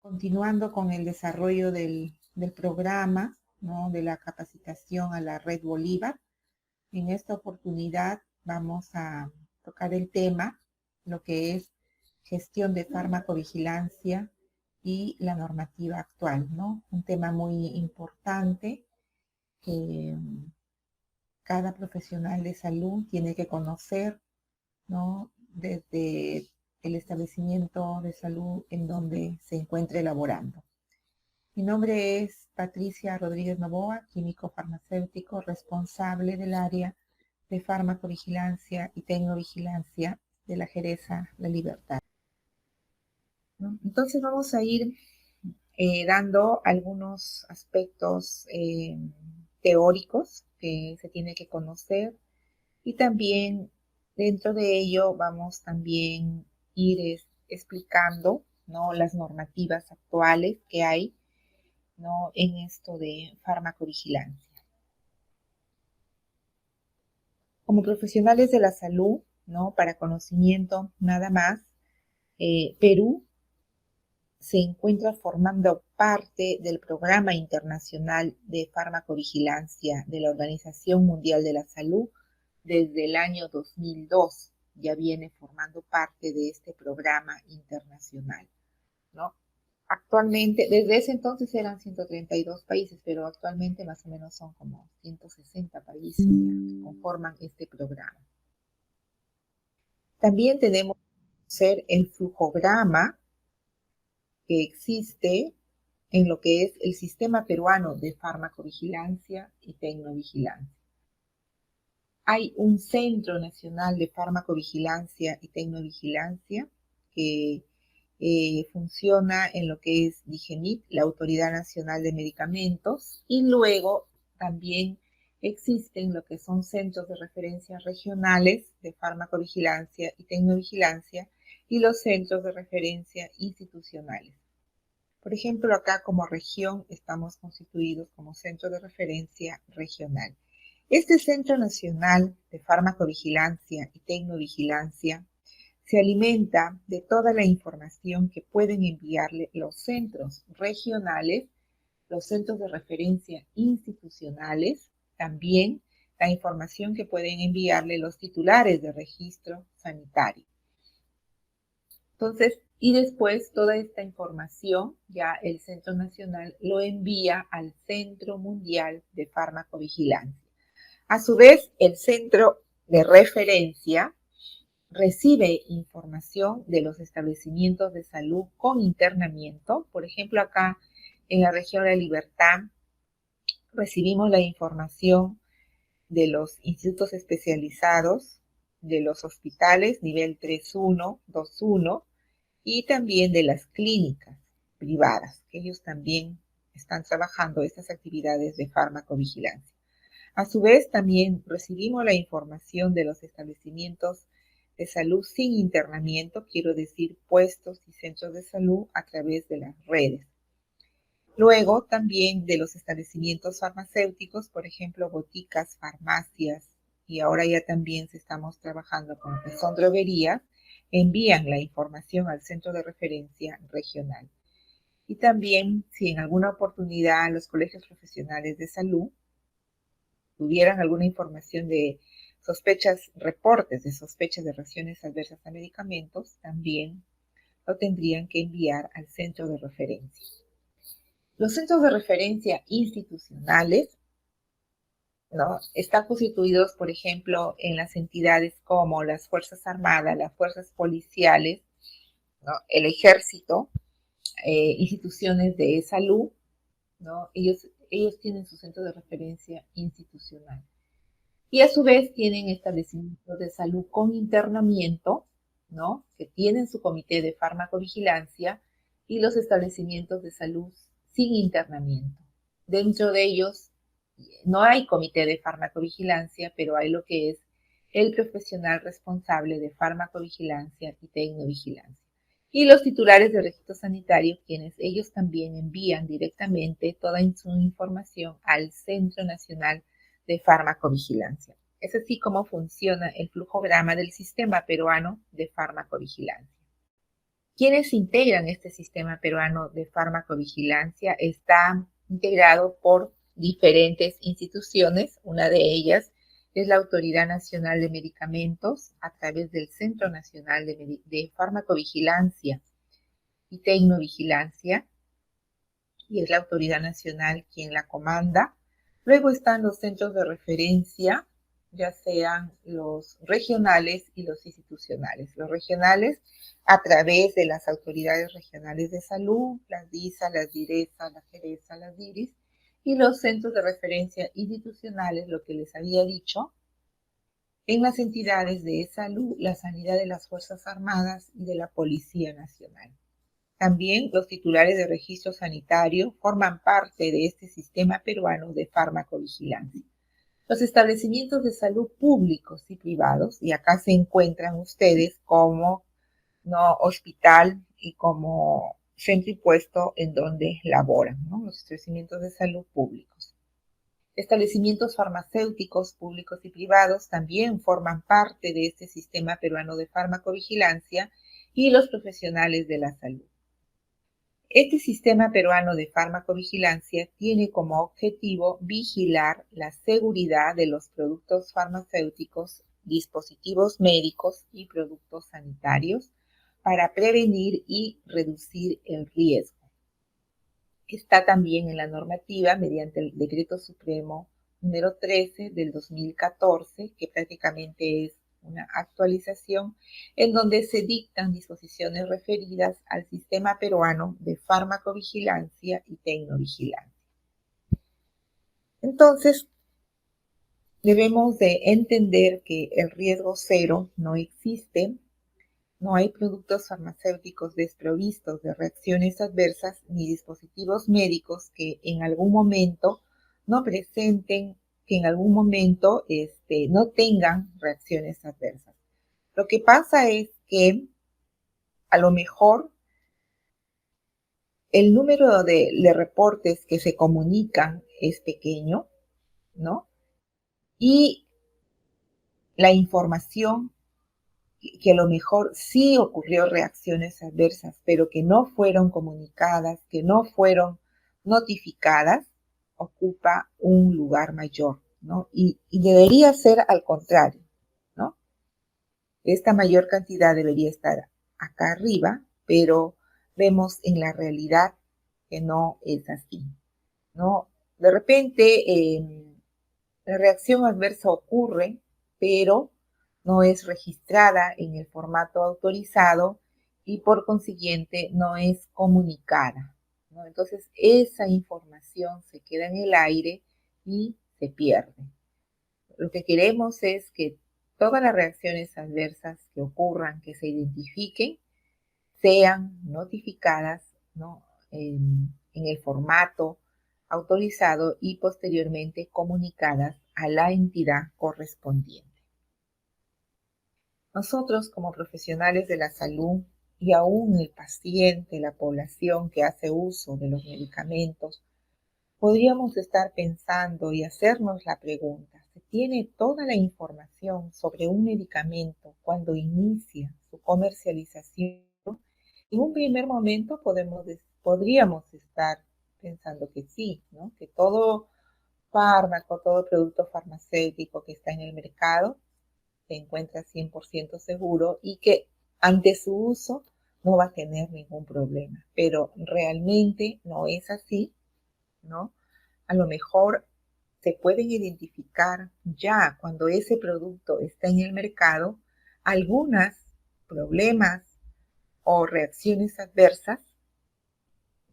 Continuando con el desarrollo del programa, ¿no?, de la capacitación a la Red Bolívar. En esta oportunidad vamos a tocar el tema, lo que es gestión de farmacovigilancia y la normativa actual, ¿no? Un tema muy importante que cada profesional de salud tiene que conocer, ¿no?, desde el establecimiento de salud en donde se encuentre laborando. Mi nombre es Patricia Rodríguez Novoa, químico farmacéutico responsable del área de farmacovigilancia y tecnovigilancia de la Jereza La Libertad, ¿no? Entonces vamos a ir dando algunos aspectos teóricos que se tiene que conocer, y también dentro de ello vamos también ir explicando, ¿no?, las normativas actuales que hay, ¿no?, en esto de farmacovigilancia. Como profesionales de la salud, ¿no?, para conocimiento nada más, Perú se encuentra formando parte del Programa Internacional de Farmacovigilancia de la Organización Mundial de la Salud desde el año 2002. Ya viene formando parte de este programa internacional, ¿no? Actualmente, desde ese entonces eran 132 países, pero actualmente más o menos son como 160 países ya que conforman este programa. También tenemos el flujograma que existe en lo que es el Sistema Peruano de Farmacovigilancia y Tecnovigilancia. Hay un Centro Nacional de Farmacovigilancia y Tecnovigilancia que funciona en lo que es DIGEMIT, la Autoridad Nacional de Medicamentos, y luego también existen lo que son centros de referencia regionales de farmacovigilancia y tecnovigilancia y los centros de referencia institucionales. Por ejemplo, acá como región estamos constituidos como centro de referencia regional. Este Centro Nacional de Farmacovigilancia y Tecnovigilancia se alimenta de toda la información que pueden enviarle los centros regionales, los centros de referencia institucionales, también la información que pueden enviarle los titulares de registro sanitario. Entonces, y después toda esta información ya el Centro Nacional lo envía al Centro Mundial de Farmacovigilancia. A su vez, el centro de referencia recibe información de los establecimientos de salud con internamiento. Por ejemplo, acá en la región de La Libertad recibimos la información de los institutos especializados, de los hospitales nivel 3.1, 2.1 y también de las clínicas privadas, que ellos también están trabajando estas actividades de farmacovigilancia. A su vez, también recibimos la información de los establecimientos de salud sin internamiento, quiero decir puestos y centros de salud a través de las redes. Luego, también de los establecimientos farmacéuticos, por ejemplo, boticas, farmacias, y ahora ya también estamos trabajando con lo que son droguerías, envían la información al centro de referencia regional. Y también, si en alguna oportunidad los colegios profesionales de salud tuvieran alguna información de sospechas, reportes de sospechas de reacciones adversas a medicamentos, también lo tendrían que enviar al centro de referencia. Los centros de referencia institucionales, ¿no?, están constituidos, por ejemplo, en las entidades como las Fuerzas Armadas, las Fuerzas Policiales, ¿no?, el Ejército, instituciones de salud, ¿no? Ellos tienen su centro de referencia institucional. Y a su vez tienen establecimientos de salud con internamiento, ¿no?, que tienen su comité de farmacovigilancia, y los establecimientos de salud sin internamiento. Dentro de ellos no hay comité de farmacovigilancia, pero hay lo que es el profesional responsable de farmacovigilancia y tecnovigilancia. Y los titulares de registro sanitario, quienes ellos también envían directamente toda su información al Centro Nacional de Farmacovigilancia. Es así como funciona el flujograma del Sistema Peruano de Farmacovigilancia. ¿Quiénes integran este sistema peruano de farmacovigilancia? Está integrado por diferentes instituciones. Una de ellas es la Autoridad Nacional de Medicamentos a través del Centro Nacional de Farmacovigilancia y Tecnovigilancia, y es la Autoridad Nacional quien la comanda. Luego están los centros de referencia, ya sean los regionales y los institucionales. Los regionales a través de las autoridades regionales de salud, las DISA, las DIRESA, las GERESA, las DIRIS, y los centros de referencia institucionales, lo que les había dicho, en las entidades de salud, la sanidad de las Fuerzas Armadas y de la Policía Nacional. También los titulares de registro sanitario forman parte de este sistema peruano de farmacovigilancia. Los establecimientos de salud públicos y privados, y acá se encuentran ustedes como hospital y como centro y puesto en donde laboran, los establecimientos de salud públicos. Establecimientos farmacéuticos públicos y privados también forman parte de este sistema peruano de farmacovigilancia y los profesionales de la salud. Este sistema peruano de farmacovigilancia tiene como objetivo vigilar la seguridad de los productos farmacéuticos, dispositivos médicos y productos sanitarios para prevenir y reducir el riesgo. Está también en la normativa mediante el Decreto Supremo número 13 del 2014, que prácticamente es una actualización, en donde se dictan disposiciones referidas al sistema peruano de farmacovigilancia y tecnovigilancia. Entonces, debemos de entender que el riesgo cero no existe. No hay productos farmacéuticos desprovistos de reacciones adversas ni dispositivos médicos que en algún momento no presenten, que en algún momento no tengan reacciones adversas. Lo que pasa es que a lo mejor el número de reportes que se comunican es pequeño, ¿no? Y la información que a lo mejor sí ocurrió reacciones adversas, pero que no fueron comunicadas, que no fueron notificadas, ocupa un lugar mayor, ¿no? Y debería ser al contrario, ¿no? Esta mayor cantidad debería estar acá arriba, pero vemos en la realidad que no es así, ¿no? De repente, la reacción adversa ocurre, pero no es registrada en el formato autorizado y por consiguiente no es comunicada, ¿no? Entonces esa información se queda en el aire y se pierde. Lo que queremos es que todas las reacciones adversas que ocurran, que se identifiquen, sean notificadas, ¿no? en el formato autorizado y posteriormente comunicadas a la entidad correspondiente. Nosotros como profesionales de la salud y aún el paciente, la población que hace uso de los medicamentos, podríamos estar pensando y hacernos la pregunta, ¿se tiene toda la información sobre un medicamento cuando inicia su comercialización? En un primer momento podríamos estar pensando que sí, ¿no? Que todo fármaco, todo producto farmacéutico que está en el mercado se encuentra 100% seguro y que ante su uso no va a tener ningún problema. Pero realmente no es así, ¿no? A lo mejor se pueden identificar ya cuando ese producto está en el mercado algunos problemas o reacciones adversas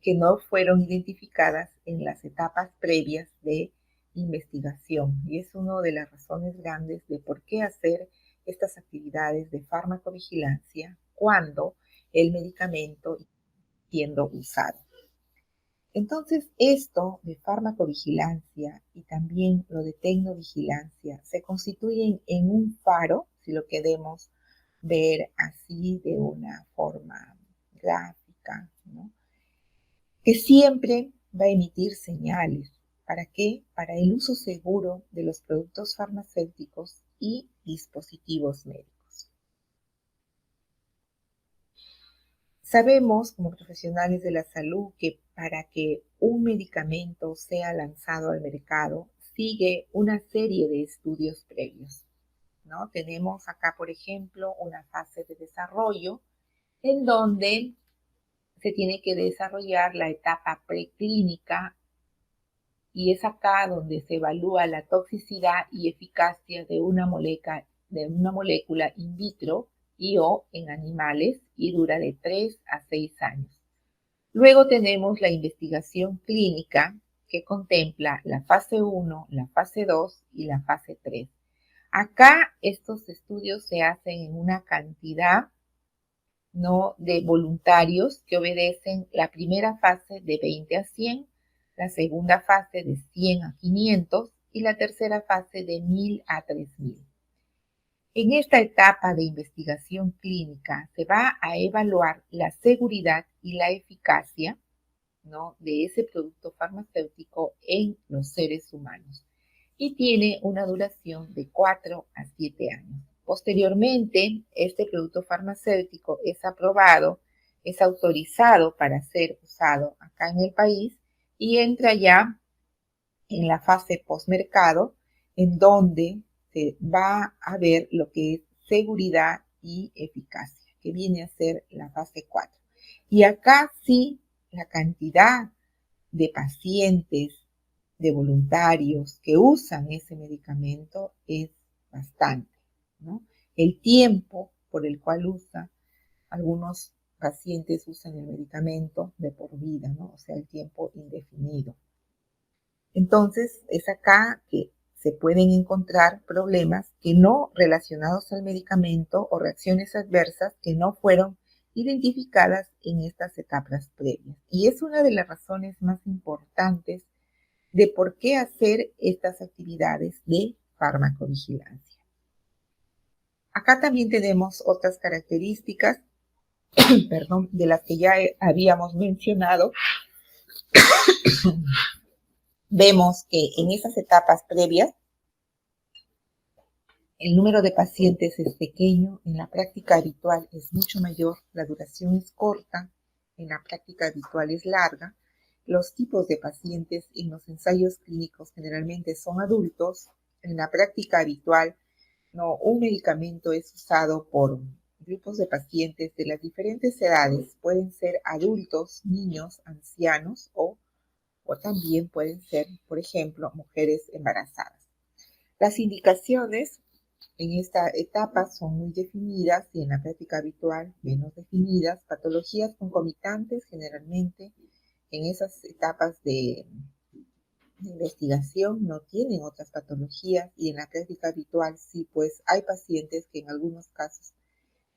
que no fueron identificadas en las etapas previas de investigación. Y es una de las razones grandes de por qué hacer estas actividades de farmacovigilancia cuando el medicamento está siendo usado. Entonces, esto de farmacovigilancia y también lo de tecnovigilancia se constituyen en un faro, si lo queremos ver así de una forma gráfica, ¿no? Que siempre va a emitir señales. ¿Para qué? Para el uso seguro de los productos farmacéuticos y dispositivos médicos. Sabemos como profesionales de la salud que para que un medicamento sea lanzado al mercado sigue una serie de estudios previos, ¿no? Tenemos acá, por ejemplo, una fase de desarrollo en donde se tiene que desarrollar la etapa preclínica y es acá donde se evalúa la toxicidad y eficacia de una molécula in vitro y o en animales y dura de 3 a 6 años. Luego tenemos la investigación clínica que contempla la fase 1, la fase 2 y la fase 3. Acá estos estudios se hacen en una cantidad, ¿no?, de voluntarios que obedecen la primera fase de 20 a 100, la segunda fase de 100 a 500 y la tercera fase de 1000 a 3000. En esta etapa de investigación clínica se va a evaluar la seguridad y la eficacia, ¿no?, de ese producto farmacéutico en los seres humanos y tiene una duración de 4 a 7 años. Posteriormente, este producto farmacéutico es aprobado, es autorizado para ser usado acá en el país y entra ya en la fase postmercado, en donde se va a ver lo que es seguridad y eficacia, que viene a ser la fase 4. Y acá sí, la cantidad de pacientes, de voluntarios que usan ese medicamento es bastante, ¿no? El tiempo por el cual algunos pacientes usan el medicamento de por vida, ¿no? O sea, el tiempo indefinido. Entonces, es acá que se pueden encontrar problemas que no relacionados al medicamento o reacciones adversas que no fueron identificadas en estas etapas previas. Y es una de las razones más importantes de por qué hacer estas actividades de farmacovigilancia. Acá también tenemos otras características, perdón, de las que ya habíamos mencionado. Vemos que en esas etapas previas el número de pacientes es pequeño, en la práctica habitual es mucho mayor, la duración es corta, en la práctica habitual es larga. Los tipos de pacientes en los ensayos clínicos generalmente son adultos. En la práctica habitual, no, un medicamento es usado por grupos de pacientes de las diferentes edades. Pueden ser adultos, niños, ancianos o también pueden ser, por ejemplo, mujeres embarazadas. Las indicaciones en esta etapa son muy definidas y en la práctica habitual menos definidas. Patologías concomitantes generalmente en esas etapas de investigación no tienen otras patologías y en la práctica habitual sí, pues hay pacientes que en algunos casos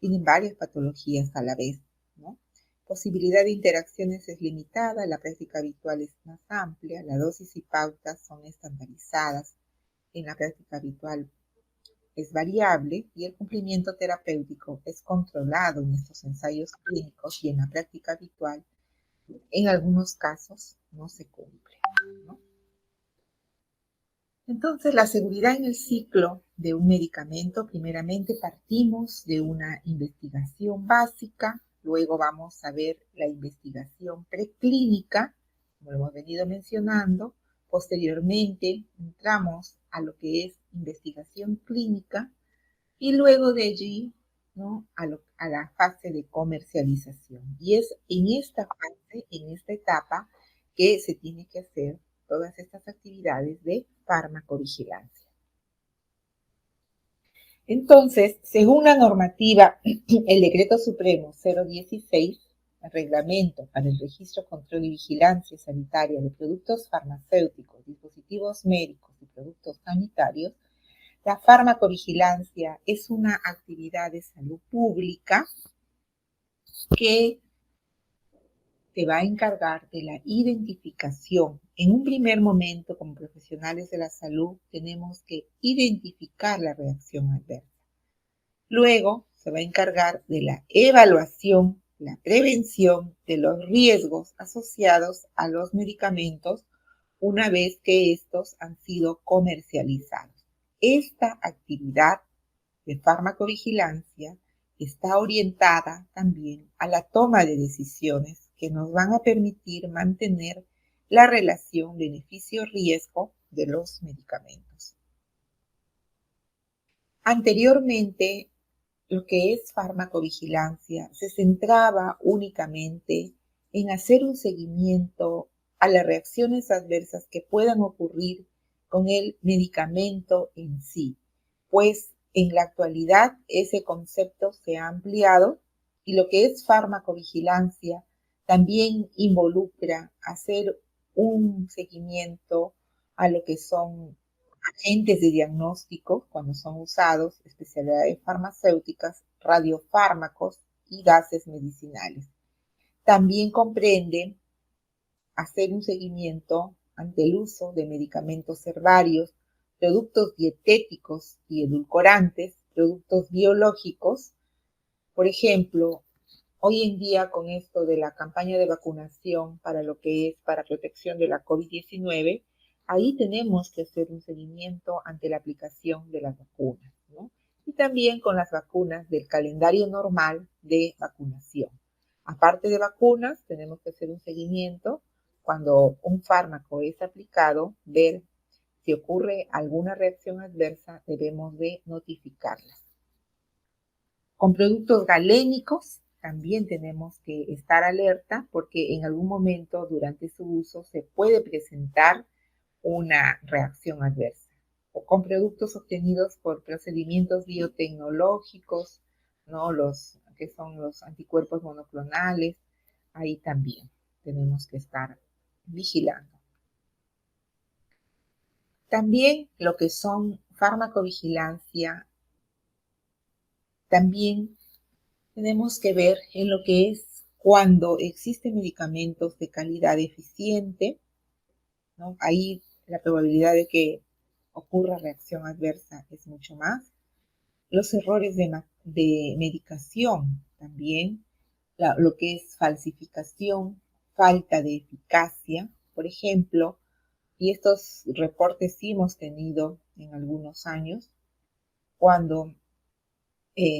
tienen varias patologías a la vez, ¿no? Posibilidad de interacciones es limitada, la práctica habitual es más amplia, la dosis y pautas son estandarizadas, en la práctica habitual es variable y el cumplimiento terapéutico es controlado en estos ensayos clínicos y en la práctica habitual en algunos casos no se cumple, ¿no? Entonces, la seguridad en el ciclo de un medicamento, primeramente partimos de una investigación básica, luego vamos a ver la investigación preclínica, como lo hemos venido mencionando, posteriormente entramos a lo que es investigación clínica y luego de allí, ¿no?, a la fase de comercialización. Y es en esta fase, en esta etapa, que se tiene que hacer todas estas actividades de farmacovigilancia. Entonces, según la normativa, el Decreto Supremo 016, el Reglamento para el Registro, Control y Vigilancia Sanitaria de Productos Farmacéuticos, Dispositivos Médicos y Productos Sanitarios, la farmacovigilancia es una actividad de salud pública que se va a encargar de la identificación. En un primer momento, como profesionales de la salud, tenemos que identificar la reacción adversa. Luego, se va a encargar de la evaluación, la prevención de los riesgos asociados a los medicamentos una vez que estos han sido comercializados. Esta actividad de farmacovigilancia está orientada también a la toma de decisiones que nos van a permitir mantener la relación beneficio-riesgo de los medicamentos. Anteriormente, lo que es farmacovigilancia se centraba únicamente en hacer un seguimiento a las reacciones adversas que puedan ocurrir con el medicamento en sí, pues en la actualidad ese concepto se ha ampliado y lo que es farmacovigilancia también involucra hacer un seguimiento a lo que son agentes de diagnóstico cuando son usados, especialidades farmacéuticas, radiofármacos y gases medicinales. También comprende hacer un seguimiento ante el uso de medicamentos herbarios, productos dietéticos y edulcorantes, productos biológicos. Por ejemplo, hoy en día con esto de la campaña de vacunación para lo que es para protección de la COVID-19, ahí tenemos que hacer un seguimiento ante la aplicación de las vacunas, ¿no? Y también con las vacunas del calendario normal de vacunación. Aparte de vacunas, tenemos que hacer un seguimiento cuando un fármaco es aplicado, ver si ocurre alguna reacción adversa, debemos de notificarlas. Con productos galénicos también tenemos que estar alerta porque en algún momento durante su uso se puede presentar una reacción adversa. O con productos obtenidos por procedimientos biotecnológicos, ¿no? Los que son los anticuerpos monoclonales, ahí también tenemos que estar vigilando. También lo que son farmacovigilancia, también tenemos que ver en lo que es cuando existen medicamentos de calidad eficiente, ¿no? Ahí la probabilidad de que ocurra reacción adversa es mucho más. Los errores de medicación también, lo que es falsificación, falta de eficacia, por ejemplo, y estos reportes sí hemos tenido en algunos años, cuando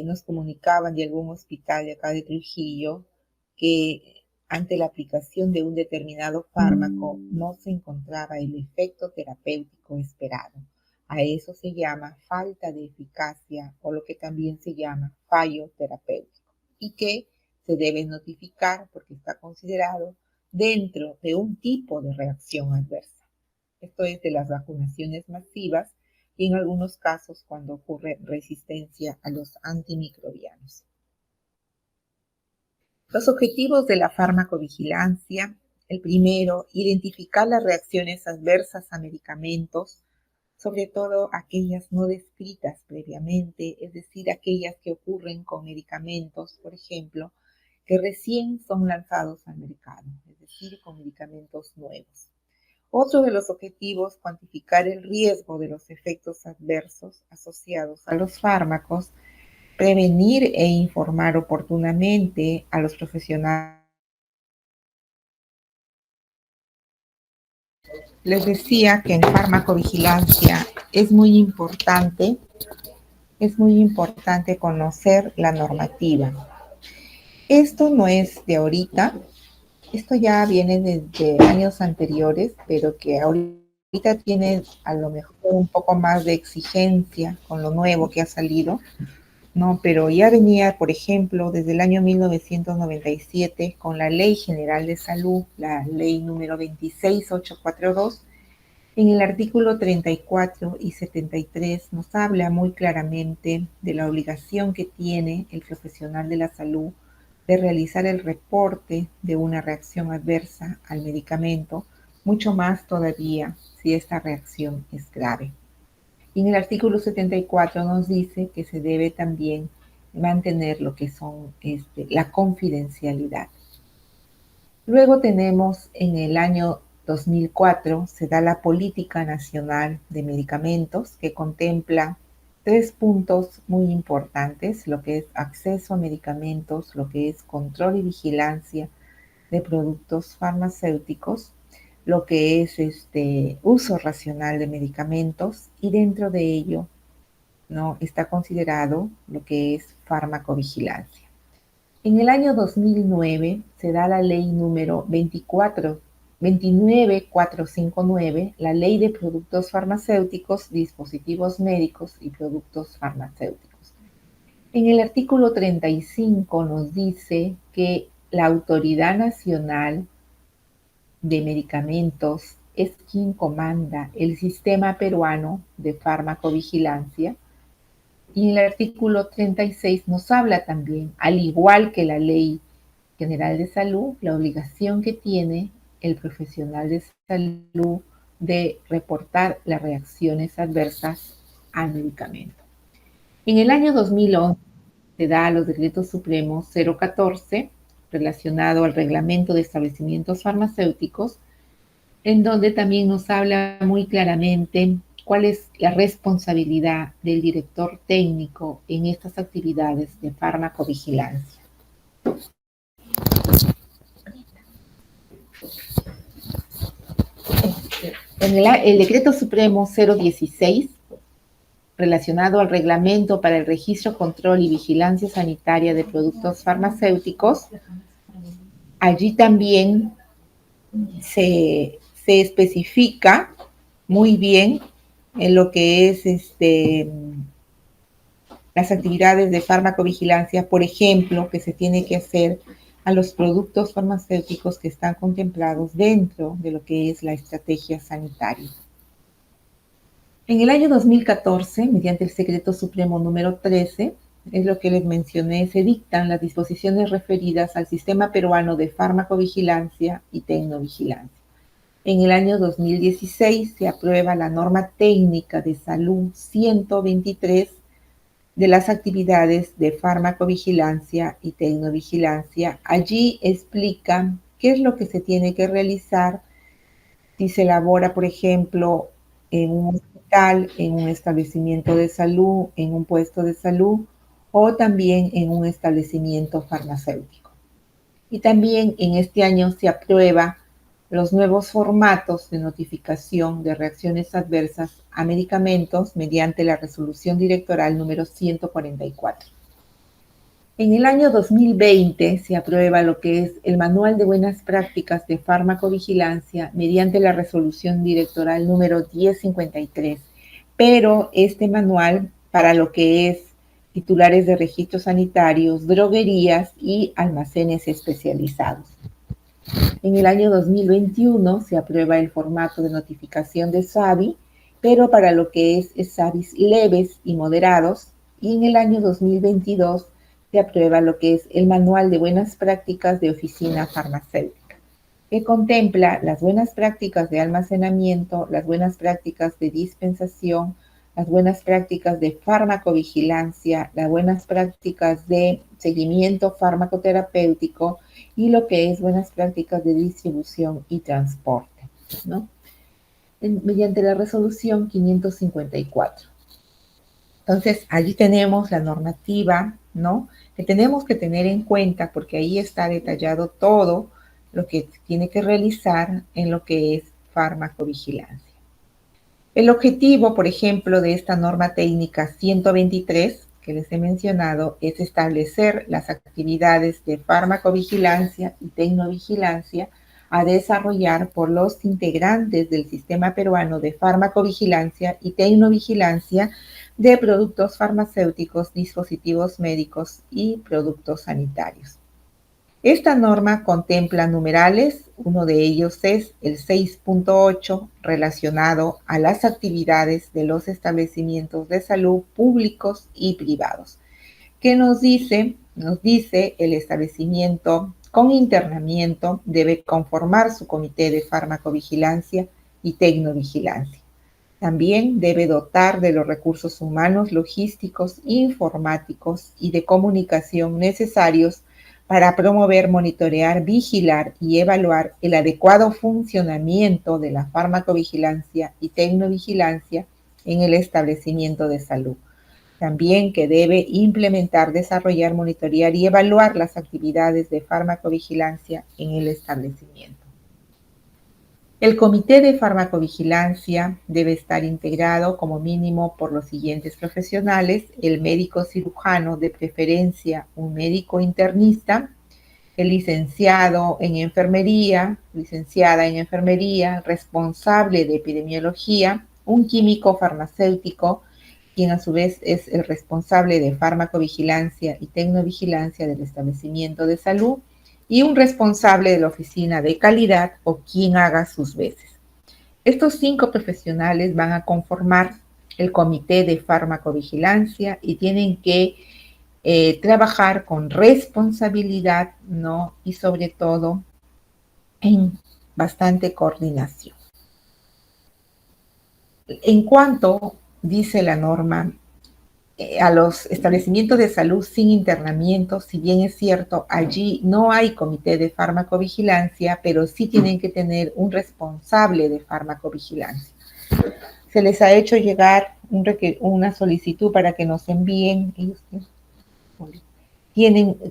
nos comunicaban de algún hospital de acá de Trujillo que ante la aplicación de un determinado fármaco no se encontraba el efecto terapéutico esperado. A eso se llama falta de eficacia o lo que también se llama fallo terapéutico y que se debe notificar porque está considerado dentro de un tipo de reacción adversa. Esto es de las vacunaciones masivas y en algunos casos cuando ocurre resistencia a los antimicrobianos. Los objetivos de la farmacovigilancia: el primero, identificar las reacciones adversas a medicamentos, sobre todo aquellas no descritas previamente, es decir, aquellas que ocurren con medicamentos, por ejemplo, que recién son lanzados al mercado, es decir, con medicamentos nuevos. Otro de los objetivos, cuantificar el riesgo de los efectos adversos asociados a los fármacos, prevenir e informar oportunamente a los profesionales. Les decía que en farmacovigilancia es muy importante conocer la normativa. Esto no es de ahorita, esto ya viene desde años anteriores, pero que ahorita tiene a lo mejor un poco más de exigencia con lo nuevo que ha salido, ¿no? Pero ya venía, por ejemplo, desde el año 1997 con la Ley General de Salud, la ley número 26842, en el artículo 34 y 73 nos habla muy claramente de la obligación que tiene el profesional de la salud de realizar el reporte de una reacción adversa al medicamento, mucho más todavía si esta reacción es grave. Y en el artículo 74 nos dice que se debe también mantener lo que son la confidencialidad. Luego tenemos en el año 2004 se da la Política Nacional de Medicamentos que contempla 3 puntos muy importantes, lo que es acceso a medicamentos, lo que es control y vigilancia de productos farmacéuticos, lo que es uso racional de medicamentos y dentro de ello no está considerado lo que es farmacovigilancia. En el año 2009 se da la ley número 29459, la Ley de Productos Farmacéuticos, Dispositivos Médicos y Productos Farmacéuticos. En el artículo 35 nos dice que la Autoridad Nacional de Medicamentos es quien comanda el sistema peruano de farmacovigilancia. Y el artículo 36 nos habla también, al igual que la Ley General de Salud, la obligación que tiene el profesional de salud de reportar las reacciones adversas al medicamento. En el año 2011 se da a los decretos supremos 014 relacionado al reglamento de establecimientos farmacéuticos, en donde también nos habla muy claramente cuál es la responsabilidad del director técnico en estas actividades de farmacovigilancia. En el decreto supremo 016, relacionado al reglamento para el registro, control y vigilancia sanitaria de productos farmacéuticos, allí también se especifica muy bien en lo que es las actividades de farmacovigilancia, por ejemplo, que se tiene que hacer a los productos farmacéuticos que están contemplados dentro de lo que es la estrategia sanitaria. En el año 2014, mediante el Decreto Supremo número 13, es lo que les mencioné, se dictan las disposiciones referidas al Sistema Peruano de Farmacovigilancia y Tecnovigilancia. En el año 2016 se aprueba la norma técnica de salud 123 de las actividades de farmacovigilancia y tecnovigilancia. Allí explican qué es lo que se tiene que realizar si se elabora, por ejemplo, en un hospital, en un establecimiento de salud, en un puesto de salud o también en un establecimiento farmacéutico. Y también en este año se aprueba los nuevos formatos de notificación de reacciones adversas a medicamentos mediante la resolución directoral número 144. En el año 2020 se aprueba lo que es el Manual de Buenas Prácticas de Farmacovigilancia mediante la resolución directoral número 1053, pero este manual para lo que es titulares de registros sanitarios, droguerías y almacenes especializados. En el año 2021 se aprueba el formato de notificación de SAVI, pero para lo que es SAVIs leves y moderados, y en el año 2022 se aprueba lo que es el Manual de Buenas Prácticas de Oficina Farmacéutica, que contempla las buenas prácticas de almacenamiento, las buenas prácticas de dispensación, las buenas prácticas de farmacovigilancia, las buenas prácticas de seguimiento farmacoterapéutico y lo que es buenas prácticas de distribución y transporte, ¿no? Mediante la resolución 554. Entonces, allí tenemos la normativa, ¿no? Que tenemos que tener en cuenta porque ahí está detallado todo lo que tiene que realizar en lo que es farmacovigilancia. El objetivo, por ejemplo, de esta norma técnica 123 que les he mencionado es establecer las actividades de farmacovigilancia y tecnovigilancia a desarrollar por los integrantes del Sistema Peruano de Farmacovigilancia y Tecnovigilancia de productos farmacéuticos, dispositivos médicos y productos sanitarios. Esta norma contempla numerales, uno de ellos es el 6.8 relacionado a las actividades de los establecimientos de salud públicos y privados, que nos dice el establecimiento con internamiento debe conformar su comité de farmacovigilancia y tecnovigilancia. También debe dotar de los recursos humanos, logísticos, informáticos y de comunicación necesarios para promover, monitorear, vigilar y evaluar el adecuado funcionamiento de la farmacovigilancia y tecnovigilancia en el establecimiento de salud. También que debe implementar, desarrollar, monitorear y evaluar las actividades de farmacovigilancia en el establecimiento. El comité de farmacovigilancia debe estar integrado como mínimo por los siguientes profesionales: el médico cirujano, de preferencia un médico internista, el licenciado en enfermería, licenciada en enfermería, responsable de epidemiología, un químico farmacéutico, quien a su vez es el responsable de farmacovigilancia y tecnovigilancia del establecimiento de salud, y un responsable de la oficina de calidad o quien haga sus veces. Estos 5 profesionales van a conformar el comité de farmacovigilancia y tienen que trabajar con responsabilidad, ¿no? Y sobre todo en bastante coordinación. En cuanto, dice la norma, a los establecimientos de salud sin internamiento, si bien es cierto, allí no hay comité de farmacovigilancia, pero sí tienen que tener un responsable de farmacovigilancia. Se les ha hecho llegar una solicitud para que nos envíen,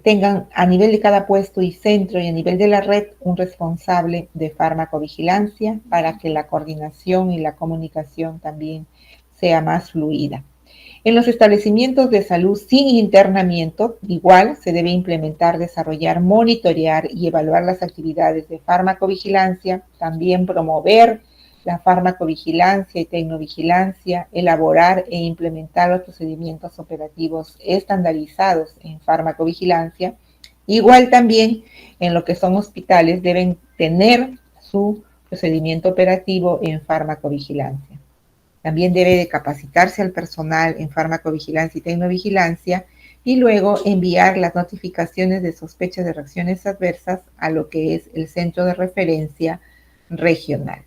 tengan a nivel de cada puesto y centro y a nivel de la red un responsable de farmacovigilancia para que la coordinación y la comunicación también sea más fluida. En los establecimientos de salud sin internamiento, igual se debe implementar, desarrollar, monitorear y evaluar las actividades de farmacovigilancia, también promover la farmacovigilancia y tecnovigilancia, elaborar e implementar los procedimientos operativos estandarizados en farmacovigilancia. Igual también en lo que son hospitales deben tener su procedimiento operativo en farmacovigilancia. También debe de capacitarse al personal en farmacovigilancia y tecnovigilancia y luego enviar las notificaciones de sospechas de reacciones adversas a lo que es el centro de referencia regional.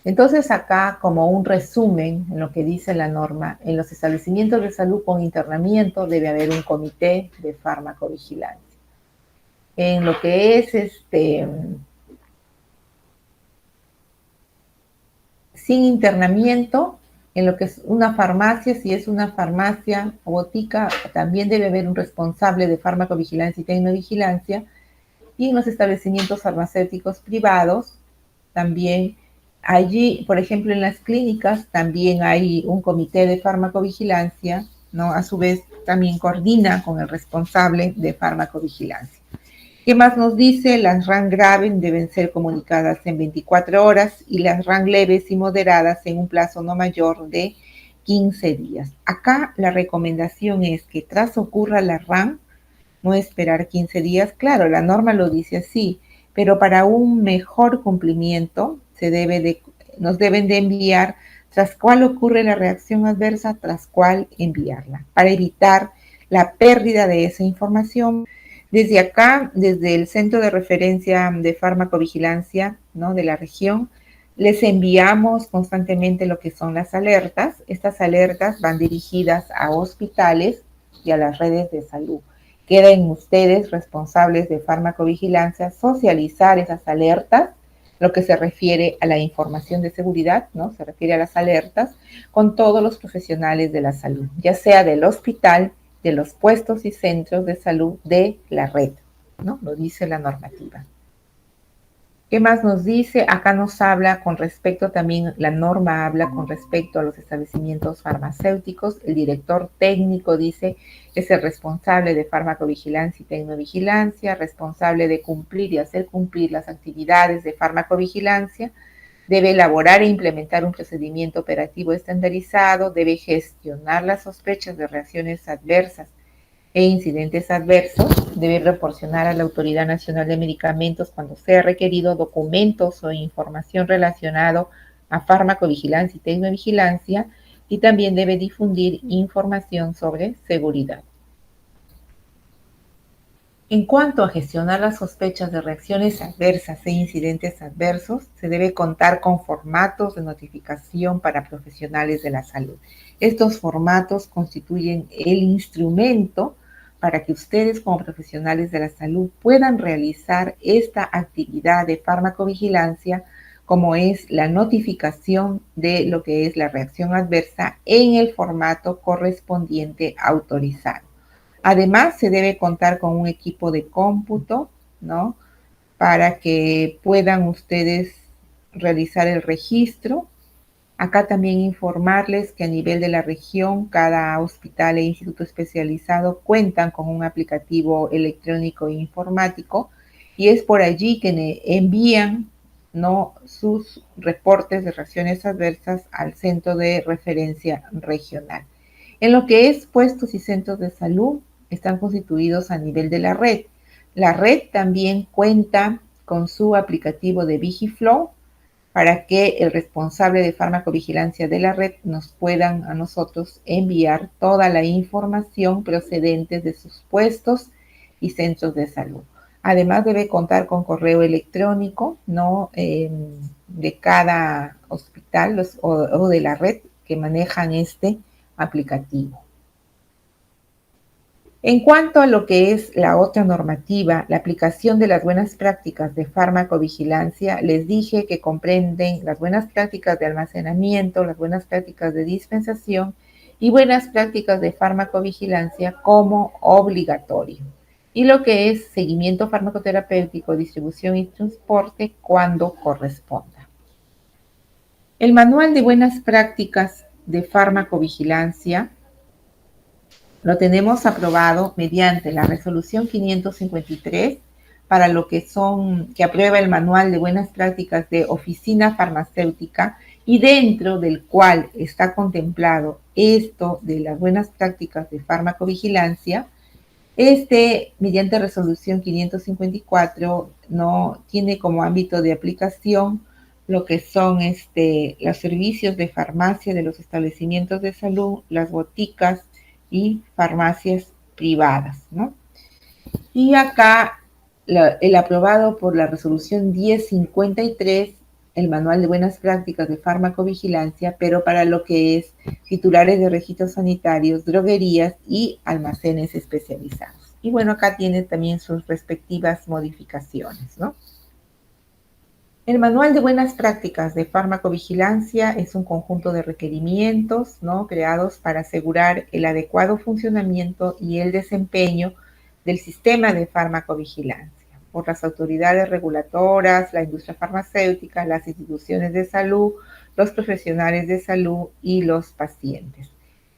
Entonces acá, como un resumen en lo que dice la norma, en los establecimientos de salud con internamiento debe haber un comité de farmacovigilancia. En lo que es sin internamiento, en lo que es una farmacia, si es una farmacia o botica, también debe haber un responsable de farmacovigilancia y tecnovigilancia. Y en los establecimientos farmacéuticos privados, también allí, por ejemplo, en las clínicas, también hay un comité de farmacovigilancia, ¿no? A su vez, también coordina con el responsable de farmacovigilancia. ¿Qué más nos dice? Las RAN graves deben ser comunicadas en 24 horas y las RAN leves y moderadas en un plazo no mayor de 15 días. Acá la recomendación es que tras ocurra la RAN, no esperar 15 días. Claro, la norma lo dice así, pero para un mejor cumplimiento nos deben de enviar tras cuál ocurre la reacción adversa, tras cuál enviarla, para evitar la pérdida de esa información. Desde acá, desde el Centro de Referencia de Farmacovigilancia, ¿no?, de la región, les enviamos constantemente lo que son las alertas. Estas alertas van dirigidas a hospitales y a las redes de salud. Queden ustedes responsables de farmacovigilancia socializar esas alertas, lo que se refiere a la información de seguridad, ¿no? Se refiere a las alertas con todos los profesionales de la salud, ya sea del hospital, de los puestos y centros de salud de la red, ¿no? Lo dice la normativa. ¿Qué más nos dice? Acá nos habla con respecto también, la norma habla con respecto a los establecimientos farmacéuticos. El director técnico dice es el responsable de farmacovigilancia y tecnovigilancia, responsable de cumplir y hacer cumplir las actividades de farmacovigilancia, debe elaborar e implementar un procedimiento operativo estandarizado, debe gestionar las sospechas de reacciones adversas e incidentes adversos, debe proporcionar a la Autoridad Nacional de Medicamentos, cuando sea requerido, documentos o información relacionado a farmacovigilancia y tecnovigilancia, y también debe difundir información sobre seguridad. En cuanto a gestionar las sospechas de reacciones adversas e incidentes adversos, se debe contar con formatos de notificación para profesionales de la salud. Estos formatos constituyen el instrumento para que ustedes como profesionales de la salud puedan realizar esta actividad de farmacovigilancia, como es la notificación de lo que es la reacción adversa en el formato correspondiente autorizado. Además, se debe contar con un equipo de cómputo, ¿no?, para que puedan ustedes realizar el registro. Acá también informarles que a nivel de la región, cada hospital e instituto especializado cuentan con un aplicativo electrónico e informático y es por allí que envían, ¿no?, sus reportes de reacciones adversas al centro de referencia regional. En lo que es puestos y centros de salud, están constituidos a nivel de la red. La red también cuenta con su aplicativo de Vigiflow, para que el responsable de farmacovigilancia de la red nos puedan a nosotros enviar toda la información procedente de sus puestos y centros de salud. Además debe contar con correo electrónico, ¿no?, de cada hospital o de la red que manejan este aplicativo. En cuanto a lo que es la otra normativa, la aplicación de las buenas prácticas de farmacovigilancia, les dije que comprenden las buenas prácticas de almacenamiento, las buenas prácticas de dispensación y buenas prácticas de farmacovigilancia como obligatorio. Y lo que es seguimiento farmacoterapéutico, distribución y transporte cuando corresponda. El manual de buenas prácticas de farmacovigilancia lo tenemos aprobado mediante la resolución 553 para lo que aprueba el manual de buenas prácticas de oficina farmacéutica y dentro del cual está contemplado esto de las buenas prácticas de farmacovigilancia. Mediante resolución 554, no tiene como ámbito de aplicación lo que son los servicios de farmacia de los establecimientos de salud, las boticas y farmacias privadas, ¿no? Y acá el aprobado por la resolución 1053, el manual de buenas prácticas de farmacovigilancia, pero para lo que es titulares de registros sanitarios, droguerías y almacenes especializados. Y bueno, acá tiene también sus respectivas modificaciones, ¿no? El manual de buenas prácticas de farmacovigilancia es un conjunto de requerimientos, ¿no?, creados para asegurar el adecuado funcionamiento y el desempeño del sistema de farmacovigilancia por las autoridades reguladoras, la industria farmacéutica, las instituciones de salud, los profesionales de salud y los pacientes.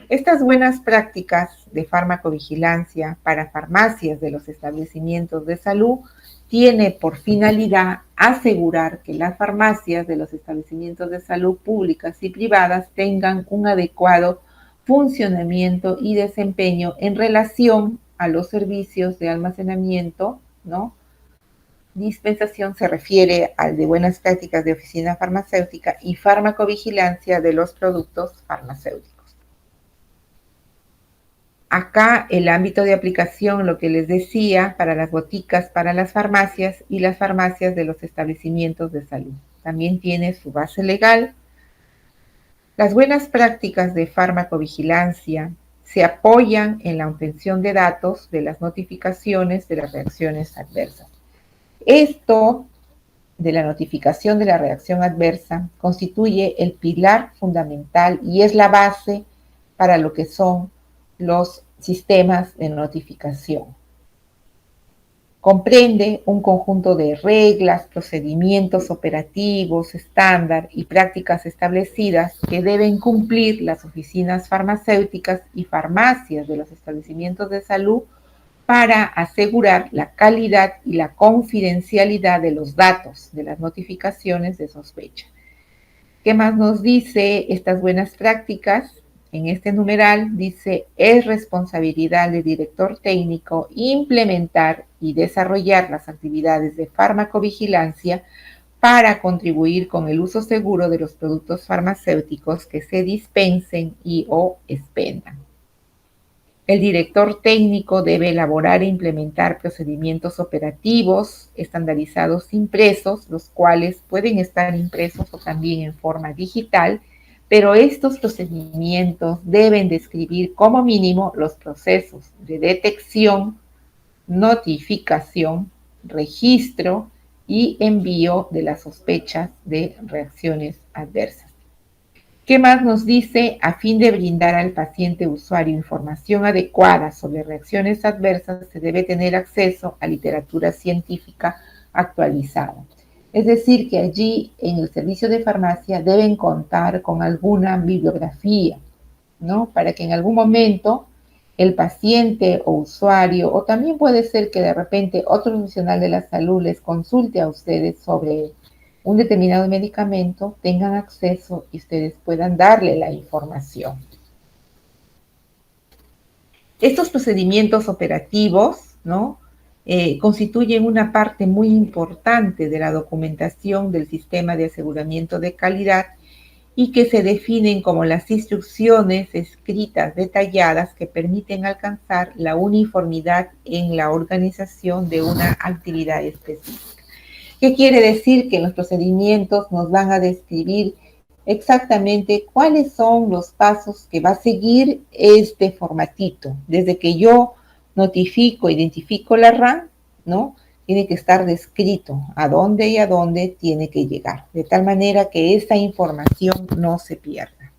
Estas buenas prácticas de farmacovigilancia para farmacias de los establecimientos de salud tiene por finalidad asegurar que las farmacias de los establecimientos de salud públicas y privadas tengan un adecuado funcionamiento y desempeño en relación a los servicios de almacenamiento, ¿no? Dispensación se refiere al de buenas prácticas de oficina farmacéutica y farmacovigilancia de los productos farmacéuticos. Acá el ámbito de aplicación, lo que les decía, para las boticas, para las farmacias y las farmacias de los establecimientos de salud. También tiene su base legal. Las buenas prácticas de farmacovigilancia se apoyan en la obtención de datos de las notificaciones de las reacciones adversas. Esto de la notificación de la reacción adversa constituye el pilar fundamental y es la base para lo que son los sistemas de notificación. Comprende un conjunto de reglas, procedimientos operativos, estándar y prácticas establecidas que deben cumplir las oficinas farmacéuticas y farmacias de los establecimientos de salud para asegurar la calidad y la confidencialidad de los datos de las notificaciones de sospecha. ¿Qué más nos dice estas buenas prácticas? En este numeral dice, es responsabilidad del director técnico implementar y desarrollar las actividades de farmacovigilancia para contribuir con el uso seguro de los productos farmacéuticos que se dispensen y o expendan. El director técnico debe elaborar e implementar procedimientos operativos estandarizados impresos, los cuales pueden estar impresos o también en forma digital, pero estos procedimientos deben describir como mínimo los procesos de detección, notificación, registro y envío de las sospechas de reacciones adversas. ¿Qué más nos dice? A fin de brindar al paciente usuario información adecuada sobre reacciones adversas, se debe tener acceso a literatura científica actualizada. Es decir, que allí en el servicio de farmacia deben contar con alguna bibliografía, ¿no? Para que en algún momento el paciente o usuario, o también puede ser que de repente otro profesional de la salud les consulte a ustedes sobre un determinado medicamento, tengan acceso y ustedes puedan darle la información. Estos procedimientos operativos, ¿no? Constituyen una parte muy importante de la documentación del sistema de aseguramiento de calidad y que se definen como las instrucciones escritas detalladas que permiten alcanzar la uniformidad en la organización de una actividad específica. ¿Qué quiere decir? Que en los procedimientos nos van a describir exactamente cuáles son los pasos que va a seguir este formatito. Desde que yo notifico, identifico la RAN, ¿no? Tiene que estar descrito a dónde y a dónde tiene que llegar, de tal manera que esta información no se pierda.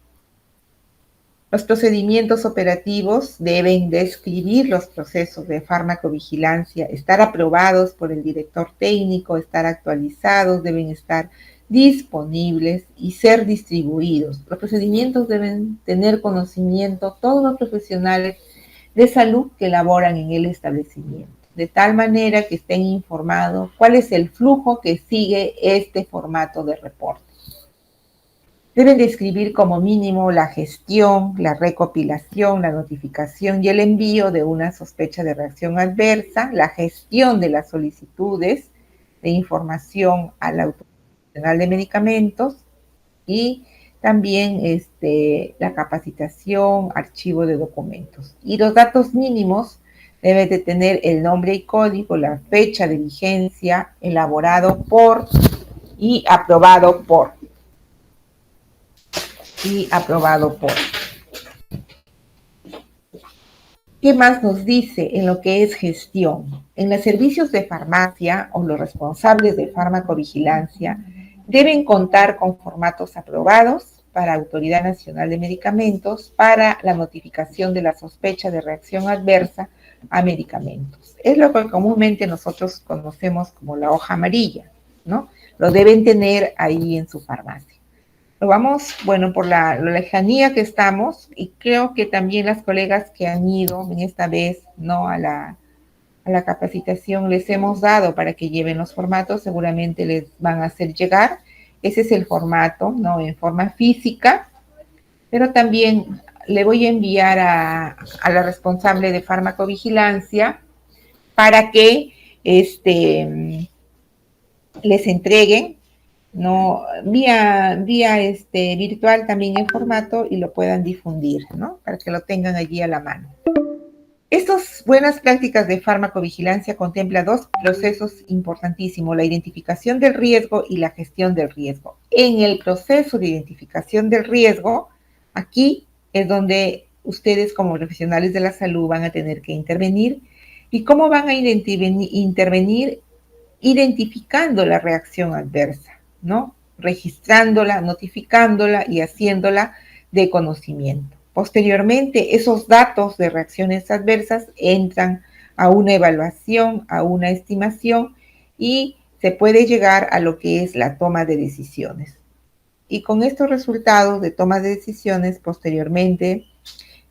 Los procedimientos operativos deben describir los procesos de farmacovigilancia, estar aprobados por el director técnico, estar actualizados, deben estar disponibles y ser distribuidos. Los procedimientos deben tener conocimiento todos los profesionales de salud que laboran en el establecimiento, de tal manera que estén informados cuál es el flujo que sigue este formato de reporte. Deben describir como mínimo la gestión, la recopilación, la notificación y el envío de una sospecha de reacción adversa, la gestión de las solicitudes de información a la Autoridad Nacional de Medicamentos y también la capacitación, archivo de documentos. Y los datos mínimos deben de tener el nombre y código, la fecha de vigencia, elaborado por y aprobado por. ¿Qué más nos dice en lo que es gestión? En los servicios de farmacia o los responsables de farmacovigilancia deben contar con formatos aprobados para Autoridad Nacional de Medicamentos para la notificación de la sospecha de reacción adversa a medicamentos. Es lo que comúnmente nosotros conocemos como la hoja amarilla, ¿no? Lo deben tener ahí en su farmacia. Lo vamos, bueno, por la lejanía que estamos, y creo que también las colegas que han ido en esta vez, ¿no? a la capacitación les hemos dado para que lleven los formatos, seguramente les van a hacer llegar. Ese es el formato, ¿no? En forma física, pero también le voy a enviar a la responsable de farmacovigilancia para que les entreguen, ¿no? Vía virtual también en formato y lo puedan difundir, ¿no? Para que lo tengan allí a la mano. Estas buenas prácticas de farmacovigilancia contemplan dos procesos importantísimos, la identificación del riesgo y la gestión del riesgo. En el proceso de identificación del riesgo, aquí es donde ustedes como profesionales de la salud van a tener que intervenir. ¿Y cómo van a intervenir? Identificando la reacción adversa, ¿no? Registrándola, notificándola y haciéndola de conocimiento. Posteriormente, esos datos de reacciones adversas entran a una evaluación, a una estimación y se puede llegar a lo que es la toma de decisiones. Y con estos resultados de toma de decisiones, posteriormente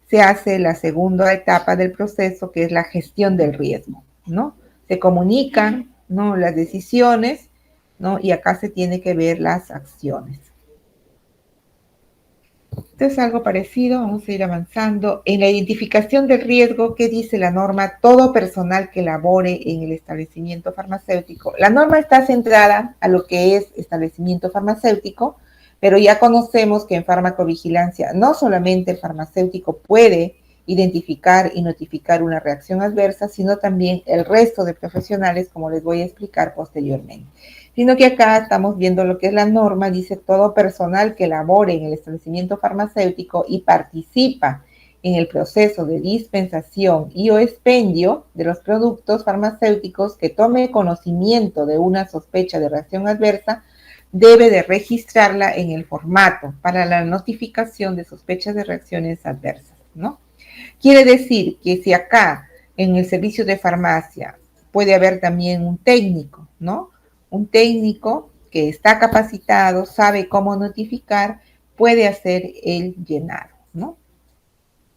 se hace la segunda etapa del proceso, que es la gestión del riesgo, ¿no? Se comunican, ¿no? Las decisiones, ¿no? Y acá se tiene que ver las acciones. Esto es algo parecido, vamos a ir avanzando. En la identificación del riesgo, ¿qué dice la norma? Todo personal que labore en el establecimiento farmacéutico. La norma está centrada a lo que es establecimiento farmacéutico, pero ya conocemos que en farmacovigilancia no solamente el farmacéutico puede identificar y notificar una reacción adversa, sino también el resto de profesionales, como les voy a explicar posteriormente. Sino que acá estamos viendo lo que es la norma, dice todo personal que labore en el establecimiento farmacéutico y participa en el proceso de dispensación y o expendio de los productos farmacéuticos que tome conocimiento de una sospecha de reacción adversa, debe de registrarla en el formato para la notificación de sospechas de reacciones adversas, ¿no? Quiere decir que si acá en el servicio de farmacia puede haber también un técnico, ¿no? Un técnico que está capacitado, sabe cómo notificar, puede hacer el llenado, ¿no?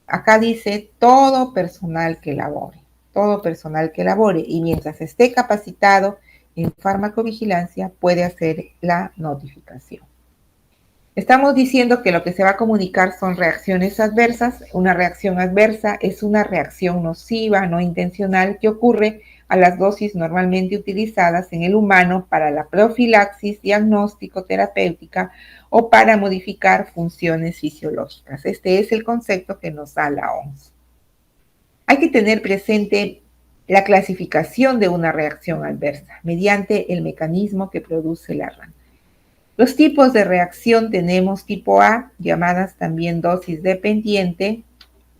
Acá dice todo personal que labore, y mientras esté capacitado en farmacovigilancia puede hacer la notificación. Estamos diciendo que lo que se va a comunicar son reacciones adversas. Una reacción adversa es una reacción nociva, no intencional, que ocurre a las dosis normalmente utilizadas en el humano para la profilaxis, diagnóstico, terapéutica o para modificar funciones fisiológicas. Este es el concepto que nos da la OMS. Hay que tener presente la clasificación de una reacción adversa mediante el mecanismo que produce la RAN. Los tipos de reacción tenemos tipo A, llamadas también dosis dependiente,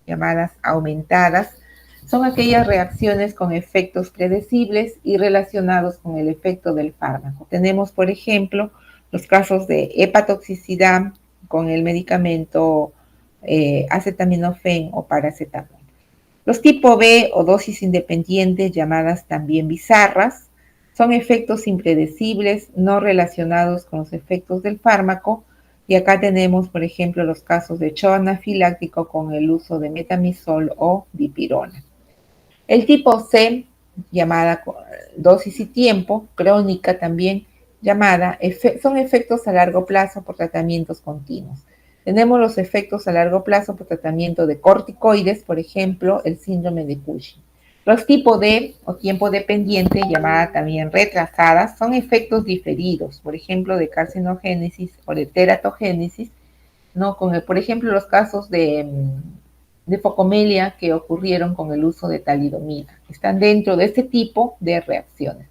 llamadas aumentadas. Son aquellas reacciones con efectos predecibles y relacionados con el efecto del fármaco. Tenemos, por ejemplo, los casos de hepatotoxicidad con el medicamento acetaminofén o paracetamol. Los tipo B o dosis independientes, llamadas también bizarras, son efectos impredecibles, no relacionados con los efectos del fármaco. Y acá tenemos, por ejemplo, los casos de shock anafiláctico con el uso de metamizol o dipirona. El tipo C, llamada dosis y tiempo, crónica también llamada, son efectos a largo plazo por tratamientos continuos. Tenemos los efectos a largo plazo por tratamiento de corticoides, por ejemplo, el síndrome de Cushing. Los tipo D o tiempo dependiente, llamada también retrasadas, son efectos diferidos, por ejemplo, de carcinogénesis o de teratogénesis, ¿no? Por ejemplo, los casos de focomelia que ocurrieron con el uso de talidomida. Están dentro de este tipo de reacciones.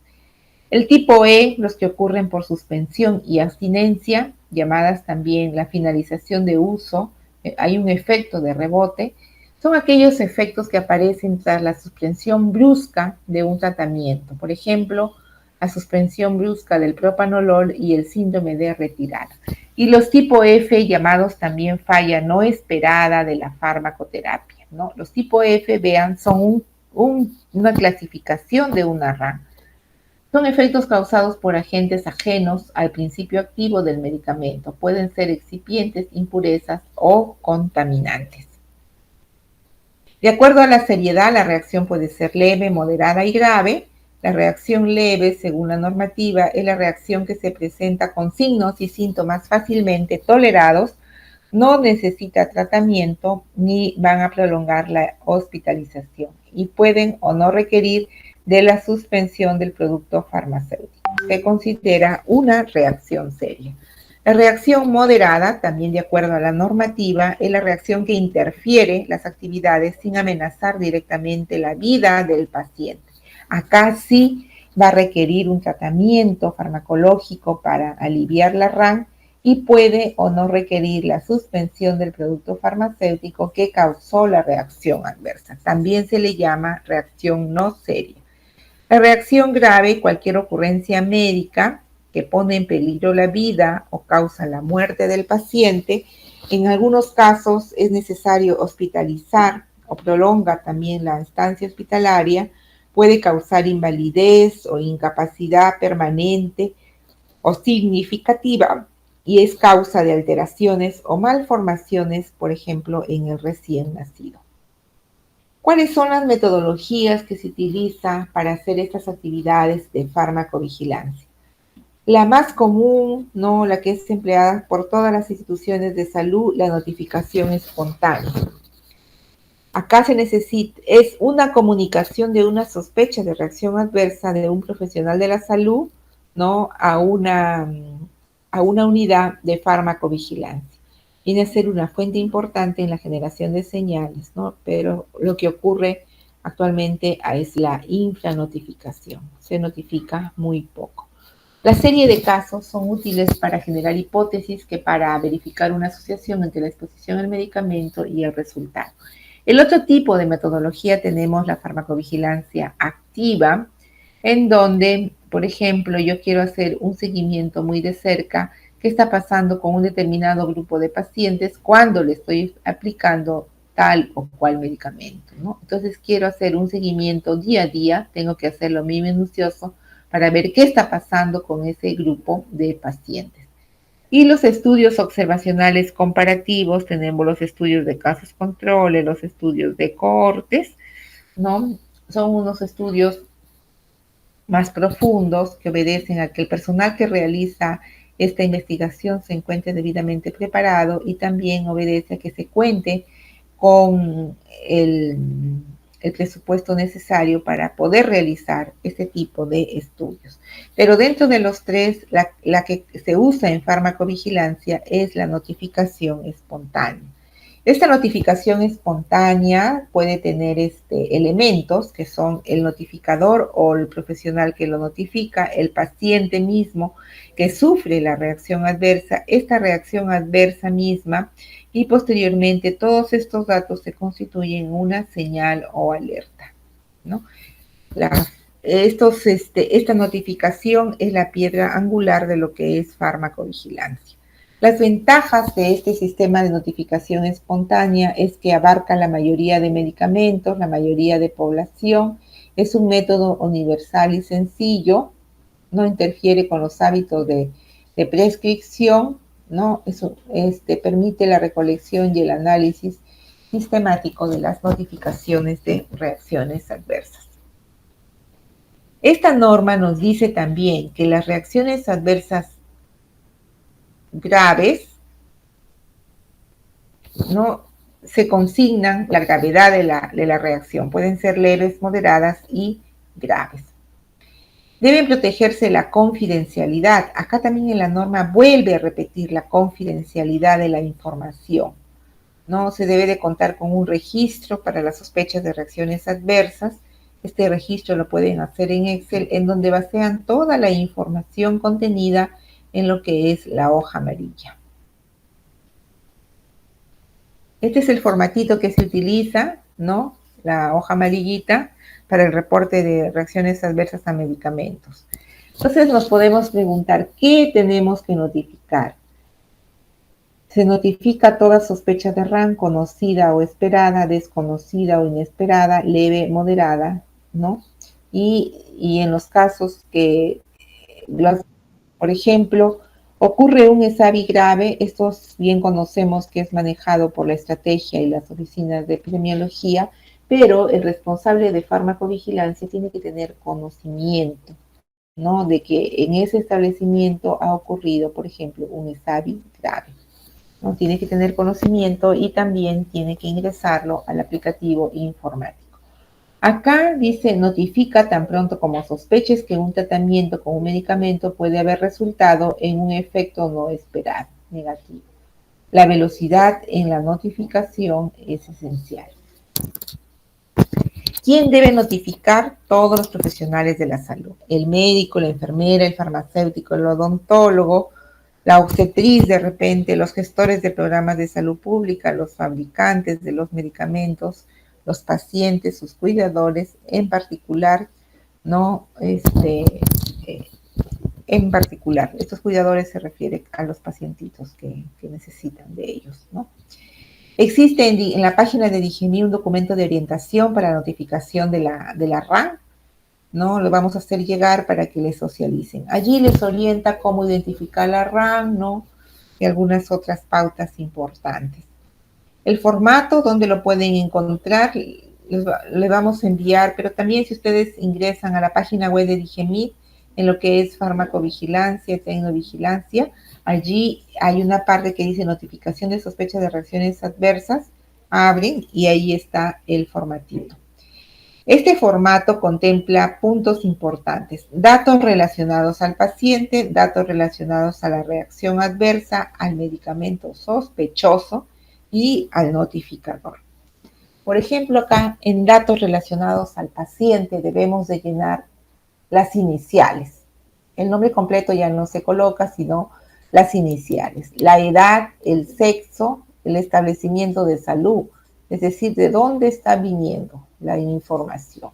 El tipo E, los que ocurren por suspensión y abstinencia, llamadas también la finalización de uso, hay un efecto de rebote, son aquellos efectos que aparecen tras la suspensión brusca de un tratamiento. Por ejemplo, la suspensión brusca del propanolol y el síndrome de retirada. Y los tipo F, llamados también falla no esperada de la farmacoterapia, ¿no? Los tipo F, vean, son una clasificación de una RAM. Son efectos causados por agentes ajenos al principio activo del medicamento. Pueden ser excipientes, impurezas o contaminantes. De acuerdo a la seriedad, la reacción puede ser leve, moderada y grave. La reacción leve, según la normativa, es la reacción que se presenta con signos y síntomas fácilmente tolerados, no necesita tratamiento ni van a prolongar la hospitalización y pueden o no requerir de la suspensión del producto farmacéutico. Se considera una reacción seria. La reacción moderada, también de acuerdo a la normativa, es la reacción que interfiere las actividades sin amenazar directamente la vida del paciente. Acá sí va a requerir un tratamiento farmacológico para aliviar la RAM y puede o no requerir la suspensión del producto farmacéutico que causó la reacción adversa. También se le llama reacción no seria. La reacción grave, cualquier ocurrencia médica que pone en peligro la vida o causa la muerte del paciente. En algunos casos es necesario hospitalizar o prolonga también la estancia hospitalaria. Puede causar invalidez o incapacidad permanente o significativa y es causa de alteraciones o malformaciones, por ejemplo, en el recién nacido. ¿Cuáles son las metodologías que se utilizan para hacer estas actividades de farmacovigilancia? La más común, ¿no? La que es empleada por todas las instituciones de salud, la notificación espontánea. Acá se necesita, es una comunicación de una sospecha de reacción adversa de un profesional de la salud, ¿no? a una unidad de farmacovigilancia. Viene a ser una fuente importante en la generación de señales, ¿no? Pero lo que ocurre actualmente es la infranotificación. Se notifica muy poco. La serie de casos son útiles para generar hipótesis que para verificar una asociación entre la exposición al medicamento y el resultado. El otro tipo de metodología tenemos la farmacovigilancia activa, en donde, por ejemplo, yo quiero hacer un seguimiento muy de cerca qué está pasando con un determinado grupo de pacientes cuando le estoy aplicando tal o cual medicamento, ¿no? Entonces quiero hacer un seguimiento día a día, tengo que hacerlo muy minucioso para ver qué está pasando con ese grupo de pacientes. Y los estudios observacionales comparativos, tenemos los estudios de casos control, los estudios de cohortes, ¿no? Son unos estudios más profundos que obedecen a que el personal que realiza esta investigación se encuentre debidamente preparado y también obedece a que se cuente con el presupuesto necesario para poder realizar este tipo de estudios. Pero dentro de los tres, la que se usa en farmacovigilancia es la notificación espontánea. Esta notificación espontánea puede tener elementos que son el notificador o el profesional que lo notifica, el paciente mismo que sufre la reacción adversa, esta reacción adversa misma y posteriormente todos estos datos se constituyen una señal o alerta, ¿no? Esta notificación es la piedra angular de lo que es farmacovigilancia. Las ventajas de este sistema de notificación espontánea es que abarca la mayoría de medicamentos, la mayoría de población, es un método universal y sencillo, no interfiere con los hábitos de prescripción, ¿no? Eso permite la recolección y el análisis sistemático de las notificaciones de reacciones adversas. Esta norma nos dice también que las reacciones adversas graves no se consignan la gravedad de la reacción. Pueden ser leves, moderadas y graves. Deben protegerse la confidencialidad. Acá también en la norma vuelve a repetir la confidencialidad de la información. No se debe de contar con un registro para las sospechas de reacciones adversas. Este registro lo pueden hacer en Excel, en donde basean toda la información contenida en lo que es la hoja amarilla. Este es el formatito que se utiliza, ¿no? La hoja amarillita para el reporte de reacciones adversas a medicamentos. Entonces nos podemos preguntar, ¿qué tenemos que notificar? Se notifica toda sospecha de RAM, conocida o esperada, desconocida o inesperada, leve, moderada, ¿no? Y en los casos que, por ejemplo, ocurre un ESAVI grave, estos bien conocemos que es manejado por la estrategia y las oficinas de epidemiología, pero el responsable de farmacovigilancia tiene que tener conocimiento, ¿no? De que en ese establecimiento ha ocurrido, por ejemplo, un ESAVI grave, ¿no? Tiene que tener conocimiento y también tiene que ingresarlo al aplicativo informático. Acá dice, notifica tan pronto como sospeches que un tratamiento con un medicamento puede haber resultado en un efecto no esperado, negativo. La velocidad en la notificación es esencial. ¿Quién debe notificar? Todos los profesionales de la salud. El médico, la enfermera, el farmacéutico, el odontólogo, la obstetriz de repente, los gestores de programas de salud pública, los fabricantes de los medicamentos, los pacientes, sus cuidadores, en particular, ¿no? En particular, estos cuidadores se refieren a los pacientitos que necesitan de ellos, ¿no? Existe en la página de Digemi un documento de orientación para la notificación de la RAN, ¿no? Lo vamos a hacer llegar para que les socialicen. Allí les orienta cómo identificar la RAN, ¿no? Y algunas otras pautas importantes. El formato donde lo pueden encontrar, le vamos a enviar, pero también si ustedes ingresan a la página web de Digemi, en lo que es farmacovigilancia, tecnovigilancia, allí hay una parte que dice notificación de sospecha de reacciones adversas, abren y ahí está el formatito. Este formato contempla puntos importantes, datos relacionados al paciente, datos relacionados a la reacción adversa, al medicamento sospechoso y al notificador. Por ejemplo, acá en datos relacionados al paciente debemos de llenar las iniciales. El nombre completo ya no se coloca, sino las iniciales. La edad, el sexo, el establecimiento de salud, es decir, de dónde está viniendo la información,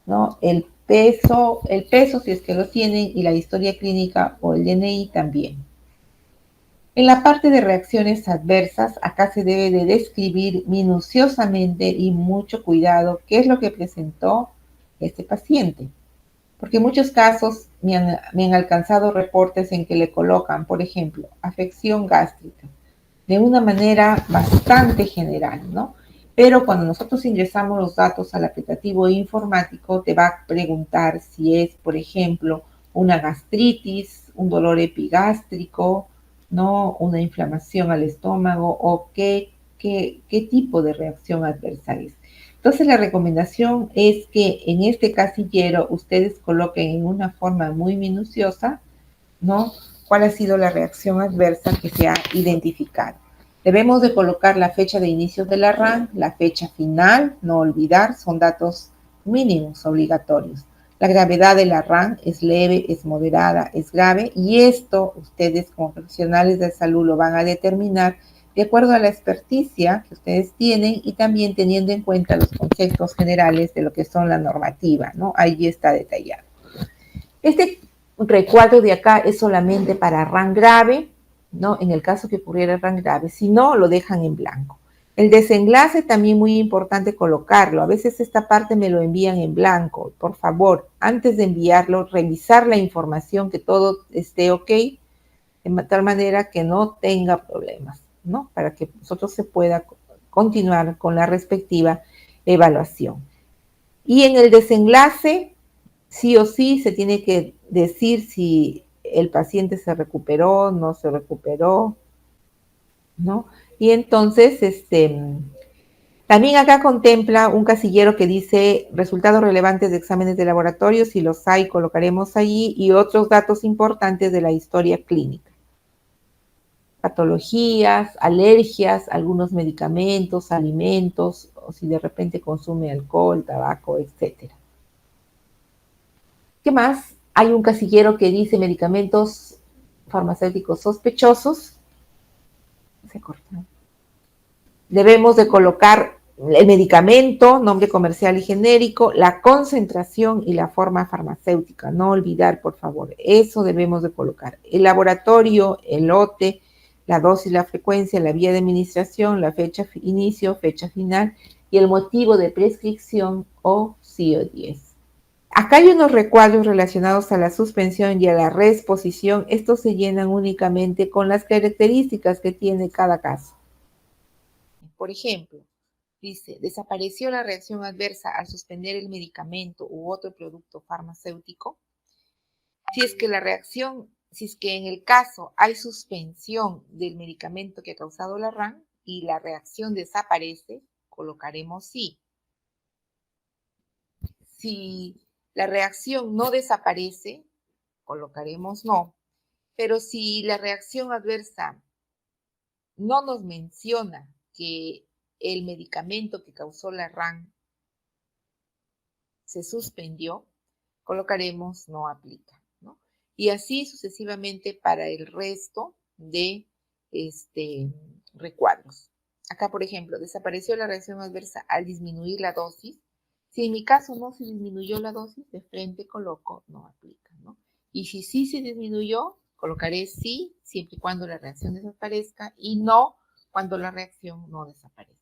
¿no? El peso si es que lo tienen, y la historia clínica o el DNI también. En la parte de reacciones adversas, acá se debe de describir minuciosamente y mucho cuidado qué es lo que presentó este paciente. Porque en muchos casos me han alcanzado reportes en que le colocan, por ejemplo, afección gástrica, de una manera bastante general, ¿no? Pero cuando nosotros ingresamos los datos al aplicativo informático, te va a preguntar si es, por ejemplo, una gastritis, un dolor epigástrico, ¿no? Una inflamación al estómago o qué tipo de reacción adversa es. Entonces la recomendación es que en este casillero ustedes coloquen en una forma muy minuciosa, ¿no? ¿Cuál ha sido la reacción adversa que se ha identificado? Debemos de colocar la fecha de inicio de la RAN, la fecha final, no olvidar, son datos mínimos obligatorios. La gravedad de la RAN es leve, es moderada, es grave y esto ustedes como profesionales de salud lo van a determinar de acuerdo a la experticia que ustedes tienen y también teniendo en cuenta los conceptos generales de lo que son la normativa, ¿no? Ahí está detallado. Este recuadro de acá es solamente para RAN grave, ¿no? En el caso que ocurriera RAN grave, si no, lo dejan en blanco. El desenlace también muy importante colocarlo. A veces esta parte me lo envían en blanco. Por favor, antes de enviarlo, revisar la información, que todo esté ok, de tal manera que no tenga problemas, ¿no? Para que nosotros se pueda continuar con la respectiva evaluación. Y en el desenlace, sí o sí se tiene que decir si el paciente se recuperó, no se recuperó, ¿no? Y entonces, también acá contempla un casillero que dice resultados relevantes de exámenes de laboratorio, si los hay, colocaremos allí, y otros datos importantes de la historia clínica. Patologías, alergias, algunos medicamentos, alimentos, o si de repente consume alcohol, tabaco, etcétera. ¿Qué más? Hay un casillero que dice medicamentos farmacéuticos sospechosos. Se corta. Debemos de colocar el medicamento, nombre comercial y genérico, la concentración y la forma farmacéutica. No olvidar, por favor, eso debemos de colocar. El laboratorio, el lote, la dosis, la frecuencia, la vía de administración, la fecha inicio, fecha final y el motivo de prescripción o CO10. Acá hay unos recuadros relacionados a la suspensión y a la reexposición. Estos se llenan únicamente con las características que tiene cada caso. Por ejemplo, dice, desapareció la reacción adversa al suspender el medicamento u otro producto farmacéutico. Si es que en el caso hay suspensión del medicamento que ha causado la RAN y la reacción desaparece, colocaremos sí. Si la reacción no desaparece, colocaremos no. Pero si la reacción adversa no nos menciona que el medicamento que causó la RAN se suspendió, colocaremos no aplica, ¿no? Y así sucesivamente para el resto de recuadros. Acá, por ejemplo, desapareció la reacción adversa al disminuir la dosis. Si en mi caso no se disminuyó la dosis, de frente coloco no aplica, ¿no? Y si sí se disminuyó, colocaré sí, siempre y cuando la reacción desaparezca, y no cuando la reacción no desaparezca.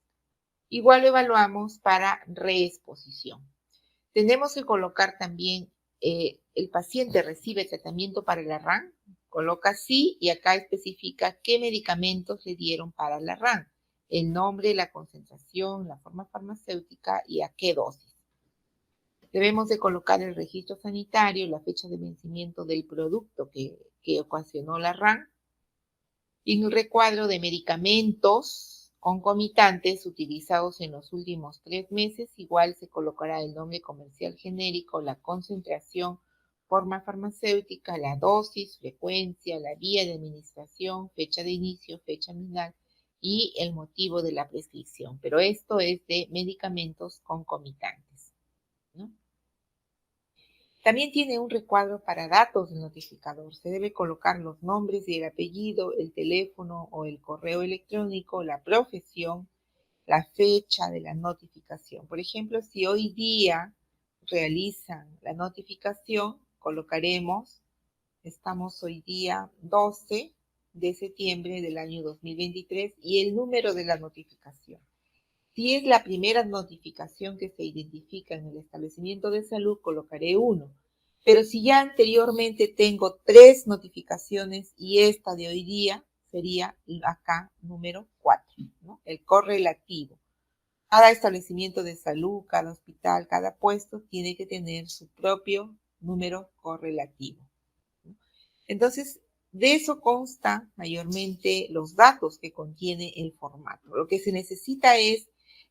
Igual lo evaluamos para reexposición. Tenemos que colocar también, el paciente recibe tratamiento para la RAN, coloca sí y acá especifica qué medicamentos le dieron para la RAN, el nombre, la concentración, la forma farmacéutica y a qué dosis. Debemos de colocar el registro sanitario, la fecha de vencimiento del producto que ocasionó la RAN, y en el recuadro de medicamentos concomitantes utilizados en los últimos 3 meses, igual se colocará el nombre comercial genérico, la concentración, forma farmacéutica, la dosis, frecuencia, la vía de administración, fecha de inicio, fecha final y el motivo de la prescripción. Pero esto es de medicamentos concomitantes, ¿no? También tiene un recuadro para datos del notificador. Se debe colocar los nombres y el apellido, el teléfono o el correo electrónico, la profesión, la fecha de la notificación. Por ejemplo, si hoy día realizan la notificación, colocaremos, estamos hoy día 12 de septiembre del año 2023 y el número de la notificación. Si es la primera notificación que se identifica en el establecimiento de salud, colocaré 1. Pero si ya anteriormente tengo 3 notificaciones y esta de hoy día sería acá número 4, ¿no? El correlativo. Cada establecimiento de salud, cada hospital, cada puesto tiene que tener su propio número correlativo. Entonces, de eso consta mayormente los datos que contiene el formato. Lo que se necesita es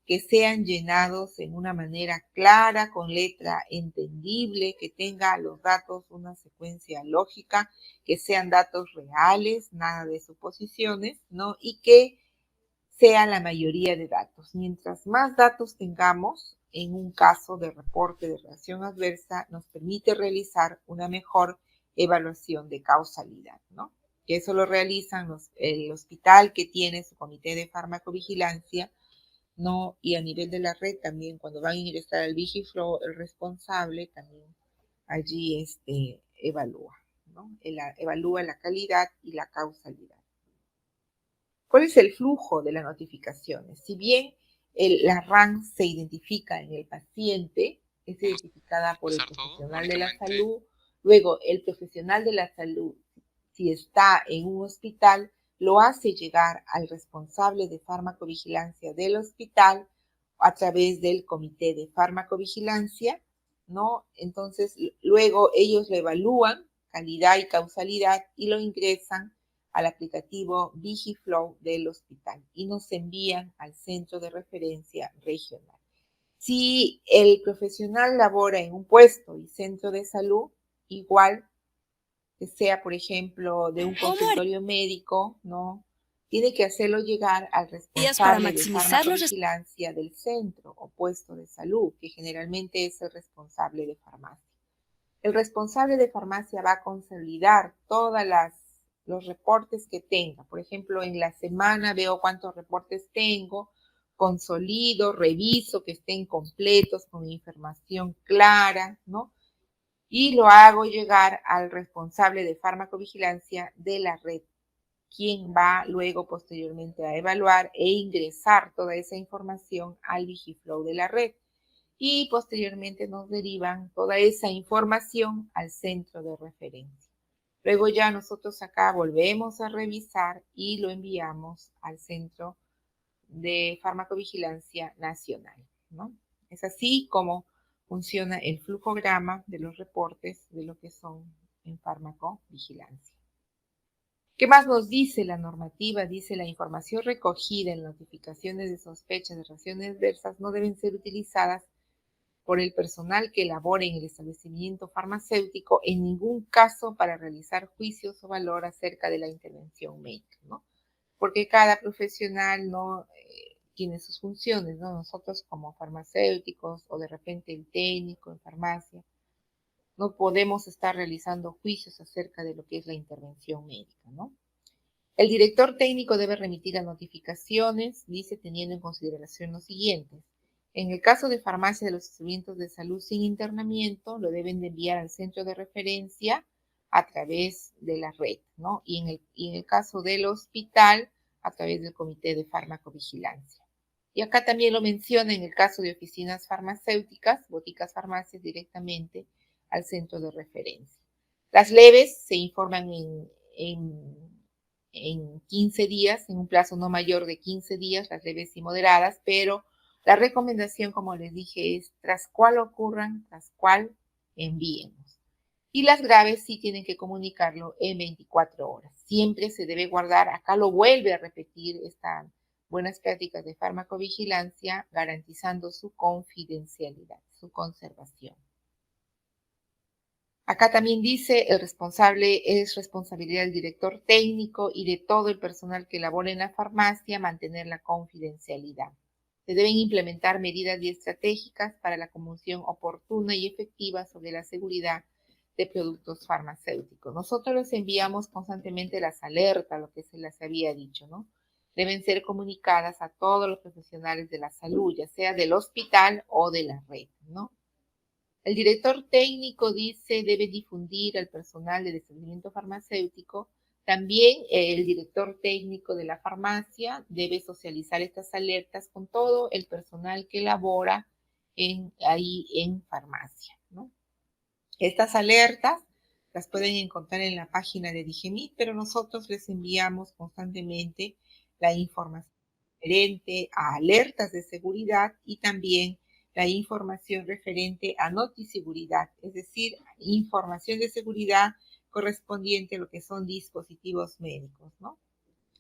que sean llenados en una manera clara, con letra entendible, que tenga los datos una secuencia lógica, que sean datos reales, nada de suposiciones, ¿no? Y que sea la mayoría de datos. Mientras más datos tengamos, en un caso de reporte de reacción adversa, nos permite realizar una mejor evaluación de causalidad, ¿no? Que eso lo realizan el hospital que tiene su comité de farmacovigilancia, ¿no? Y a nivel de la red también, cuando van a ingresar al Vigiflow, el responsable también allí evalúa, ¿no? Evalúa la calidad y la causalidad. ¿Cuál es el flujo de las notificaciones? Si bien la RAN se identifica en el paciente, es identificada por el profesional de la salud, luego el profesional de la salud, si está en un hospital, lo hace llegar al responsable de farmacovigilancia del hospital a través del comité de farmacovigilancia, ¿no? Entonces, luego ellos lo evalúan, calidad y causalidad, y lo ingresan al aplicativo Vigiflow del hospital y nos envían al centro de referencia regional. Si el profesional labora en un puesto y centro de salud, igual que sea, por ejemplo, de un consultorio médico, ¿no? Tiene que hacerlo llegar al responsable de farmacovigilancia del centro o puesto de salud, que generalmente es el responsable de farmacia. El responsable de farmacia va a consolidar todas los reportes que tenga. Por ejemplo, en la semana veo cuántos reportes tengo, consolido, reviso que estén completos, con información clara, ¿no? Y lo hago llegar al responsable de farmacovigilancia de la red, quien va luego posteriormente a evaluar e ingresar toda esa información al Vigiflow de la red. Y posteriormente nos derivan toda esa información al centro de referencia. Luego ya nosotros acá volvemos a revisar y lo enviamos al Centro de Farmacovigilancia Nacional, ¿no? Es así como funciona el flujograma de los reportes de lo que son en farmacovigilancia. ¿Qué más nos dice la normativa? Dice: la información recogida en notificaciones de sospechas de reacciones adversas no deben ser utilizadas por el personal que labore en el establecimiento farmacéutico en ningún caso para realizar juicios o valor acerca de la intervención médica, ¿no? Porque cada profesional no tiene sus funciones, ¿no? Nosotros como farmacéuticos o de repente el técnico en farmacia no podemos estar realizando juicios acerca de lo que es la intervención médica, ¿no? El director técnico debe remitir las notificaciones, dice, teniendo en consideración los siguientes. En el caso de farmacia de los establecimientos de salud sin internamiento, lo deben de enviar al centro de referencia a través de la red, ¿no? Y en el caso del hospital, a través del comité de farmacovigilancia. Y acá también lo menciona en el caso de oficinas farmacéuticas, boticas farmacias, directamente al centro de referencia. Las leves se informan en 15 días, en un plazo no mayor de 15 días, las leves y moderadas, pero la recomendación, como les dije, es tras cual ocurran, tras cual envíemos. Y las graves sí tienen que comunicarlo en 24 horas. Siempre se debe guardar, acá lo vuelve a repetir, estas buenas prácticas de farmacovigilancia, garantizando su confidencialidad, su conservación. Acá también dice: el responsable es responsabilidad del director técnico y de todo el personal que labora en la farmacia mantener la confidencialidad. Se deben implementar medidas y estratégicas para la comunicación oportuna y efectiva sobre la seguridad de productos farmacéuticos. Nosotros les enviamos constantemente las alertas, lo que se les había dicho, ¿no? Deben ser comunicadas a todos los profesionales de la salud, ya sea del hospital o de la red, ¿no? El director técnico, dice, debe difundir al personal del establecimiento farmacéutico. También el director técnico de la farmacia debe socializar estas alertas con todo el personal que labora ahí en farmacia, ¿no? Estas alertas las pueden encontrar en la página de Digemit, pero nosotros les enviamos constantemente la información referente a alertas de seguridad y también la información referente a notiseguridad, es decir, información de seguridad correspondiente a lo que son dispositivos médicos, ¿no?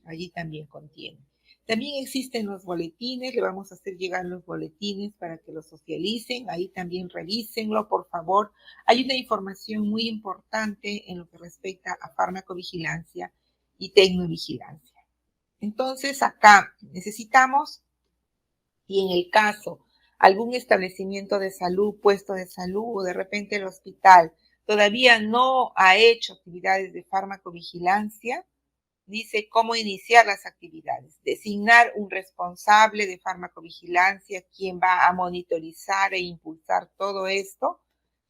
Allí también contiene. También existen los boletines, le vamos a hacer llegar los boletines para que los socialicen, ahí también revísenlo, por favor. Hay una información muy importante en lo que respecta a farmacovigilancia y tecnovigilancia. Entonces, acá necesitamos, y en el caso algún establecimiento de salud, puesto de salud o de repente el hospital todavía no ha hecho actividades de farmacovigilancia, dice cómo iniciar las actividades, designar un responsable de farmacovigilancia, quien va a monitorizar e impulsar todo esto,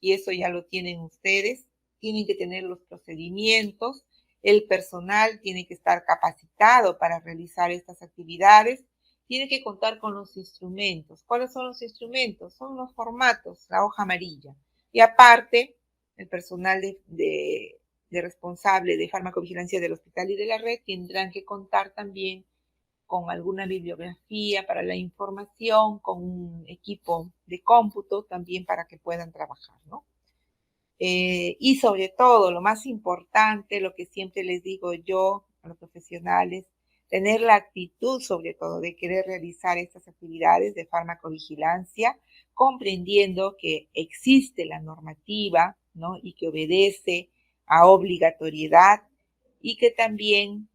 y eso ya lo tienen ustedes, tienen que tener los procedimientos, el personal tiene que estar capacitado para realizar estas actividades, tiene que contar con los instrumentos. ¿Cuáles son los instrumentos? Son los formatos, la hoja amarilla. Y aparte, el personal de responsable de farmacovigilancia del hospital y de la red tendrán que contar también con alguna bibliografía para la información, con un equipo de cómputo también para que puedan trabajar, ¿no? Y sobre todo, lo más importante, lo que siempre les digo yo a los profesionales, tener la actitud sobre todo de querer realizar estas actividades de farmacovigilancia, comprendiendo que existe la normativa, ¿no? Y que obedece a obligatoriedad y que también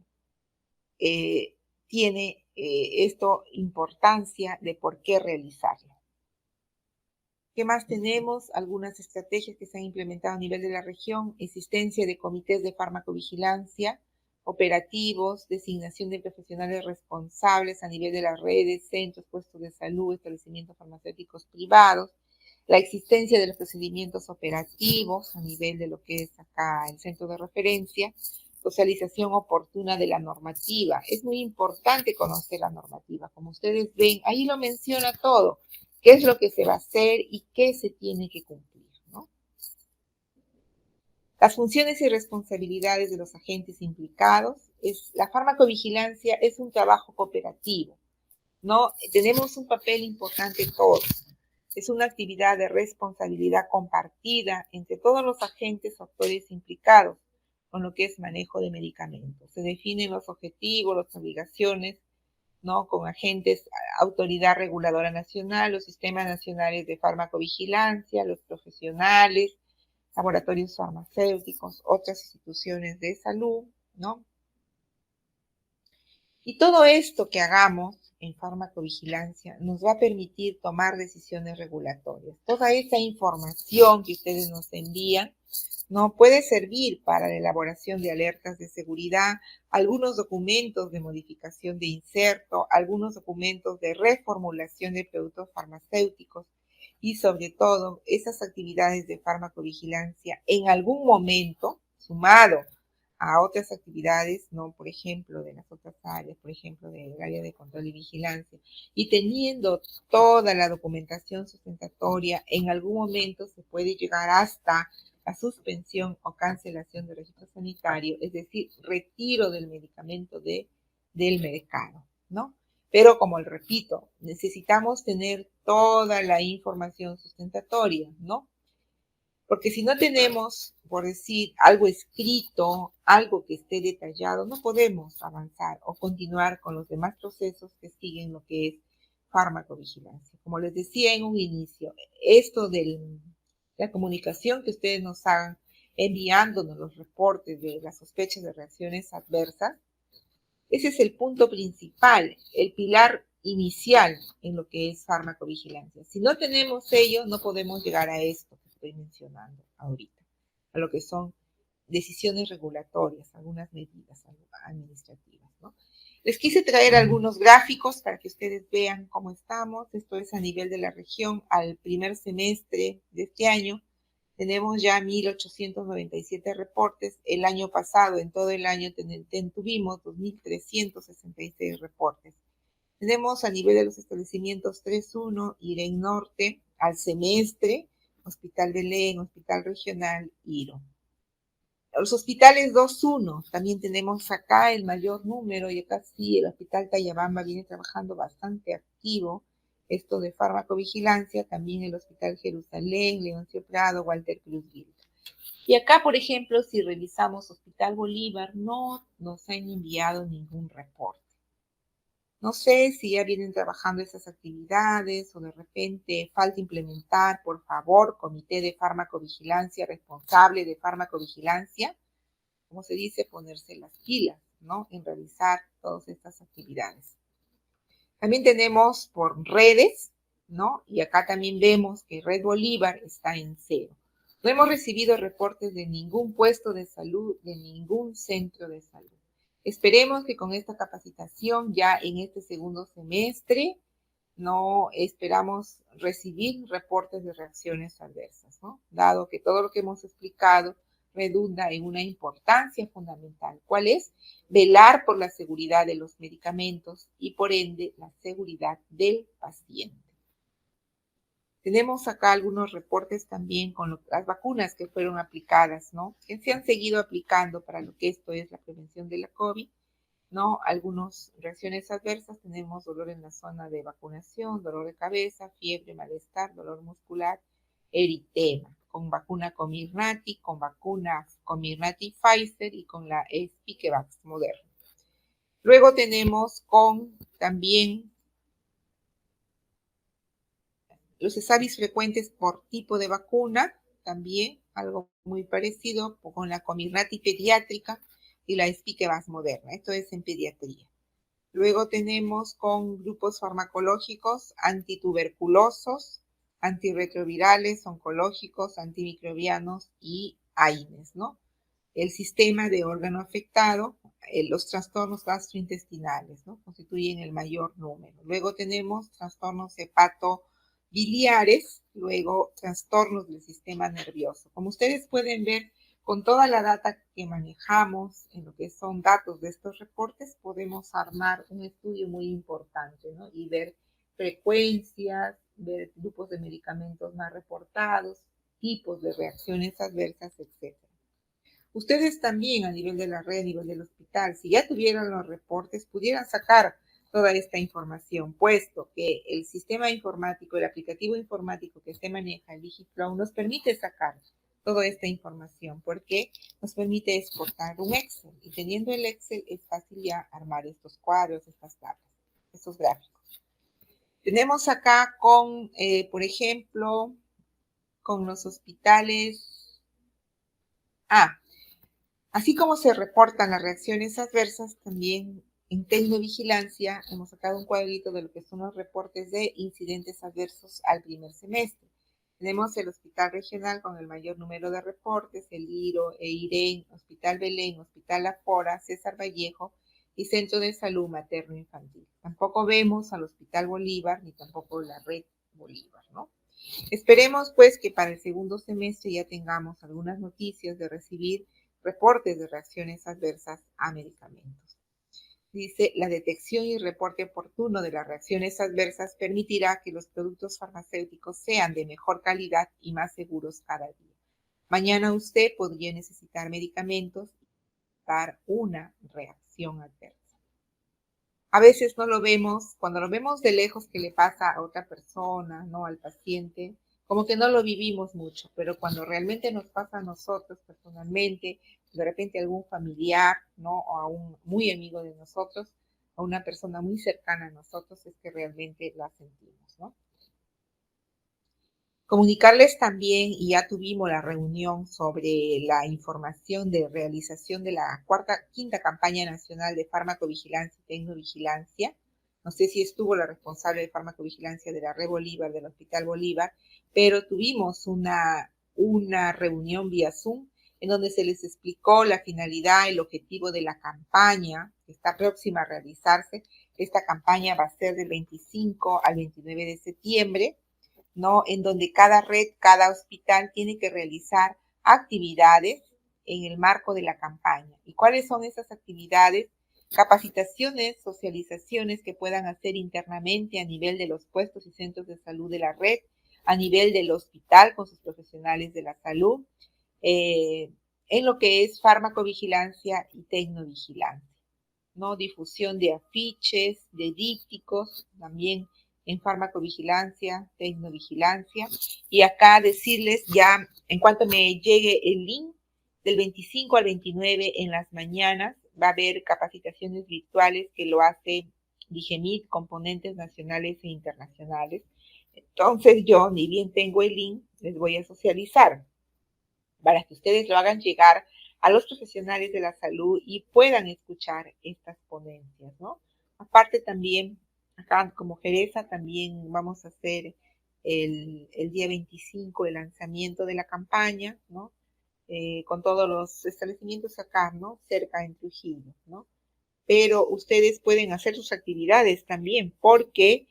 tiene esto importancia de por qué realizarlo. ¿Qué más tenemos? Algunas estrategias que se han implementado a nivel de la región, existencia de comités de farmacovigilancia, operativos, designación de profesionales responsables a nivel de las redes, centros, puestos de salud, establecimientos farmacéuticos privados, la existencia de los procedimientos operativos a nivel de lo que es acá el centro de referencia, socialización oportuna de la normativa. Es muy importante conocer la normativa. Como ustedes ven, ahí lo menciona todo. ¿Qué es lo que se va a hacer y qué se tiene que cumplir, ¿no? Las funciones y responsabilidades de los agentes implicados. La farmacovigilancia es un trabajo cooperativo, ¿no? Tenemos un papel importante todos. Es una actividad de responsabilidad compartida entre todos los agentes o actores implicados con lo que es manejo de medicamentos. Se definen los objetivos, las obligaciones, ¿no? Con agentes, Autoridad Reguladora Nacional, los sistemas nacionales de farmacovigilancia, los profesionales, laboratorios farmacéuticos, otras instituciones de salud, ¿no? Y todo esto que hagamos en farmacovigilancia nos va a permitir tomar decisiones regulatorias. Toda esta información que ustedes nos envían no puede servir para la elaboración de alertas de seguridad, algunos documentos de modificación de inserto, algunos documentos de reformulación de productos farmacéuticos y sobre todo esas actividades de farmacovigilancia en algún momento, sumado a otras actividades, ¿no? Por ejemplo, de las otras áreas, por ejemplo, del área de control y vigilancia, y teniendo toda la documentación sustentatoria, en algún momento se puede llegar hasta la suspensión o cancelación del registro sanitario, es decir, retiro del medicamento del mercado, ¿no? Pero como les repito, necesitamos tener toda la información sustentatoria, ¿no? Porque si no tenemos, por decir, algo escrito, algo que esté detallado, no podemos avanzar o continuar con los demás procesos que siguen lo que es farmacovigilancia. Como les decía en un inicio, esto de la comunicación que ustedes nos hagan enviándonos los reportes de las sospechas de reacciones adversas, ese es el punto principal, el pilar inicial en lo que es farmacovigilancia. Si no tenemos ello, no podemos llegar a esto que estoy mencionando ahorita, a lo que son decisiones regulatorias, algunas medidas administrativas, ¿no? Les quise traer algunos gráficos para que ustedes vean cómo estamos. Esto es a nivel de la región al primer semestre de este año. Tenemos ya 1.897 reportes. El año pasado, en todo el año, tuvimos 2.366 reportes. Tenemos a nivel de los establecimientos 3.1, IREN Norte, al semestre, Hospital Belén, Hospital Regional Iro. Los hospitales 2-1, también tenemos acá el mayor número, y acá sí, el Hospital Tayabamba viene trabajando bastante activo, esto de farmacovigilancia, también el Hospital Jerusalén, Leoncio Prado, Walter Cruz Villa. Y acá, por ejemplo, si revisamos Hospital Bolívar, no nos han enviado ningún reporte. No sé si ya vienen trabajando esas actividades o de repente falta implementar, por favor, comité de farmacovigilancia, responsable de farmacovigilancia, como se dice, ponerse las pilas, ¿no? En realizar todas estas actividades. También tenemos por redes, ¿no? Y acá también vemos que Red Bolívar está en 0. No hemos recibido reportes de ningún puesto de salud, de ningún centro de salud. Esperemos que con esta capacitación ya en este segundo semestre no esperamos recibir reportes de reacciones adversas, ¿no? Dado que todo lo que hemos explicado redunda en una importancia fundamental. ¿Cuál es? Velar por la seguridad de los medicamentos y por ende la seguridad del paciente. Tenemos acá algunos reportes también con las vacunas que fueron aplicadas, ¿no? Que se han seguido aplicando para lo que esto es la prevención de la COVID, ¿no? Algunas reacciones adversas, tenemos dolor en la zona de vacunación, dolor de cabeza, fiebre, malestar, dolor muscular, eritema, con vacuna Comirnaty, con vacuna Comirnaty Pfizer y con la Spikevax Moderna. Luego tenemos con también los cesaris frecuentes por tipo de vacuna, también algo muy parecido con la Comirnaty pediátrica y la Spikevax Moderna. Esto es en pediatría. Luego tenemos con grupos farmacológicos antituberculosos, antirretrovirales, oncológicos, antimicrobianos y AINES, ¿no? El sistema de órgano afectado, los trastornos gastrointestinales, ¿no? Constituyen el mayor número. Luego tenemos trastornos hepatobiliares, luego trastornos del sistema nervioso. Como ustedes pueden ver, con toda la data que manejamos en lo que son datos de estos reportes, podemos armar un estudio muy importante, ¿no? Y ver frecuencias, ver grupos de medicamentos más reportados, tipos de reacciones adversas, etc. Ustedes también a nivel de la red, a nivel del hospital, si ya tuvieran los reportes, pudieran sacar toda esta información, puesto que el sistema informático, el aplicativo informático que se maneja, el DigiFlow, nos permite sacar toda esta información, porque nos permite exportar un Excel, y teniendo el Excel es fácil ya armar estos cuadros, estas tablas, estos gráficos. Tenemos acá con, por ejemplo, con los hospitales, así como se reportan las reacciones adversas, también en tecnovigilancia hemos sacado un cuadrito de lo que son los reportes de incidentes adversos al primer semestre. Tenemos el Hospital Regional con el mayor número de reportes, el IRO, EIREN, Hospital Belén, Hospital Afora, César Vallejo y Centro de Salud Materno Infantil. Tampoco vemos al Hospital Bolívar ni tampoco la Red Bolívar, ¿no? Esperemos pues que para el segundo semestre ya tengamos algunas noticias de recibir reportes de reacciones adversas a medicamentos. Dice, la detección y reporte oportuno de las reacciones adversas permitirá que los productos farmacéuticos sean de mejor calidad y más seguros cada día. Mañana usted podría necesitar medicamentos y dar una reacción adversa. A veces no lo vemos, cuando lo vemos de lejos que le pasa a otra persona, ¿no? Al paciente, como que no lo vivimos mucho, pero cuando realmente nos pasa a nosotros personalmente, de repente a algún familiar, ¿no? O a un muy amigo de nosotros, a una persona muy cercana a nosotros, es que realmente la sentimos, ¿no? Comunicarles también, y ya tuvimos la reunión sobre la información de realización de la quinta campaña nacional de farmacovigilancia y tecnovigilancia. No sé si estuvo la responsable de farmacovigilancia de la Red Bolívar, del Hospital Bolívar, pero tuvimos una reunión vía Zoom en donde se les explicó la finalidad, el objetivo de la campaña que está próxima a realizarse. Esta campaña va a ser del 25 al 29 de septiembre. ¿No? En donde cada red, cada hospital tiene que realizar actividades en el marco de la campaña. ¿Y cuáles son esas actividades? Capacitaciones, socializaciones que puedan hacer internamente a nivel de los puestos y centros de salud de la red, a nivel del hospital con sus profesionales de la salud, en lo que es farmacovigilancia y tecnovigilancia, ¿no? Difusión de afiches, de dípticos, también en farmacovigilancia, tecnovigilancia. Y acá decirles ya, en cuanto me llegue el link, del 25 al 29 en las mañanas va a haber capacitaciones virtuales que lo hace Digemit, componentes nacionales e internacionales. Entonces yo, ni bien tengo el link, les voy a socializar para que ustedes lo hagan llegar a los profesionales de la salud y puedan escuchar estas ponencias, ¿no? Aparte también, acá como Jereza, también vamos a hacer el día 25 el lanzamiento de la campaña, ¿no? Con todos los establecimientos acá, ¿no? Cerca en Trujillo, ¿no? Pero ustedes pueden hacer sus actividades también porque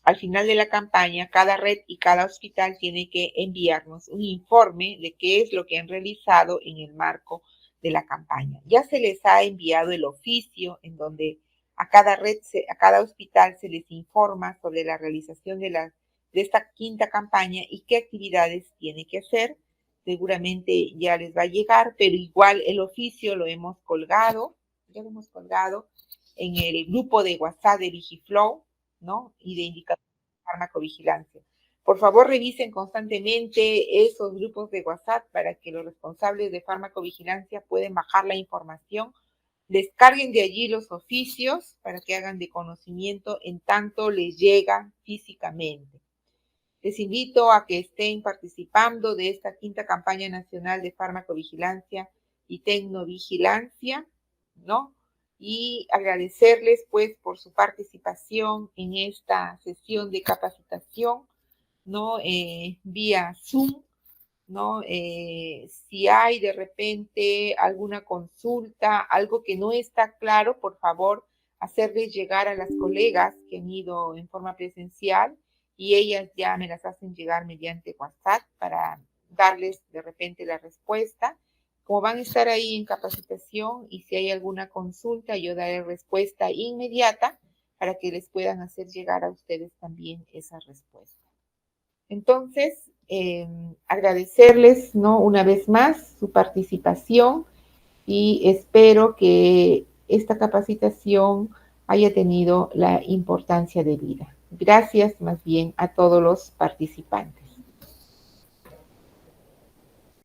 al final de la campaña, cada red y cada hospital tiene que enviarnos un informe de qué es lo que han realizado en el marco de la campaña. Ya se les ha enviado el oficio en donde a cada red, a cada hospital se les informa sobre la realización de esta quinta campaña y qué actividades tiene que hacer. Seguramente ya les va a llegar, pero igual el oficio lo hemos colgado, ya lo hemos colgado en el grupo de WhatsApp de Vigiflow, ¿no? Y de indicadores de farmacovigilancia. Por favor, revisen constantemente esos grupos de WhatsApp para que los responsables de farmacovigilancia puedan bajar la información, descarguen de allí los oficios para que hagan de conocimiento en tanto les llega físicamente. Les invito a que estén participando de esta quinta campaña nacional de farmacovigilancia y tecnovigilancia, ¿no? Y agradecerles, pues, por su participación en esta sesión de capacitación, ¿no? Vía Zoom, ¿no? Si hay de repente alguna consulta, algo que no está claro, por favor, hacerles llegar a las colegas que han ido en forma presencial y ellas ya me las hacen llegar mediante WhatsApp para darles de repente la respuesta. Como van a estar ahí en capacitación y si hay alguna consulta, yo daré respuesta inmediata para que les puedan hacer llegar a ustedes también esa respuesta. Entonces, agradecerles, ¿no? Una vez más su participación y espero que esta capacitación haya tenido la importancia debida. Gracias más bien a todos los participantes.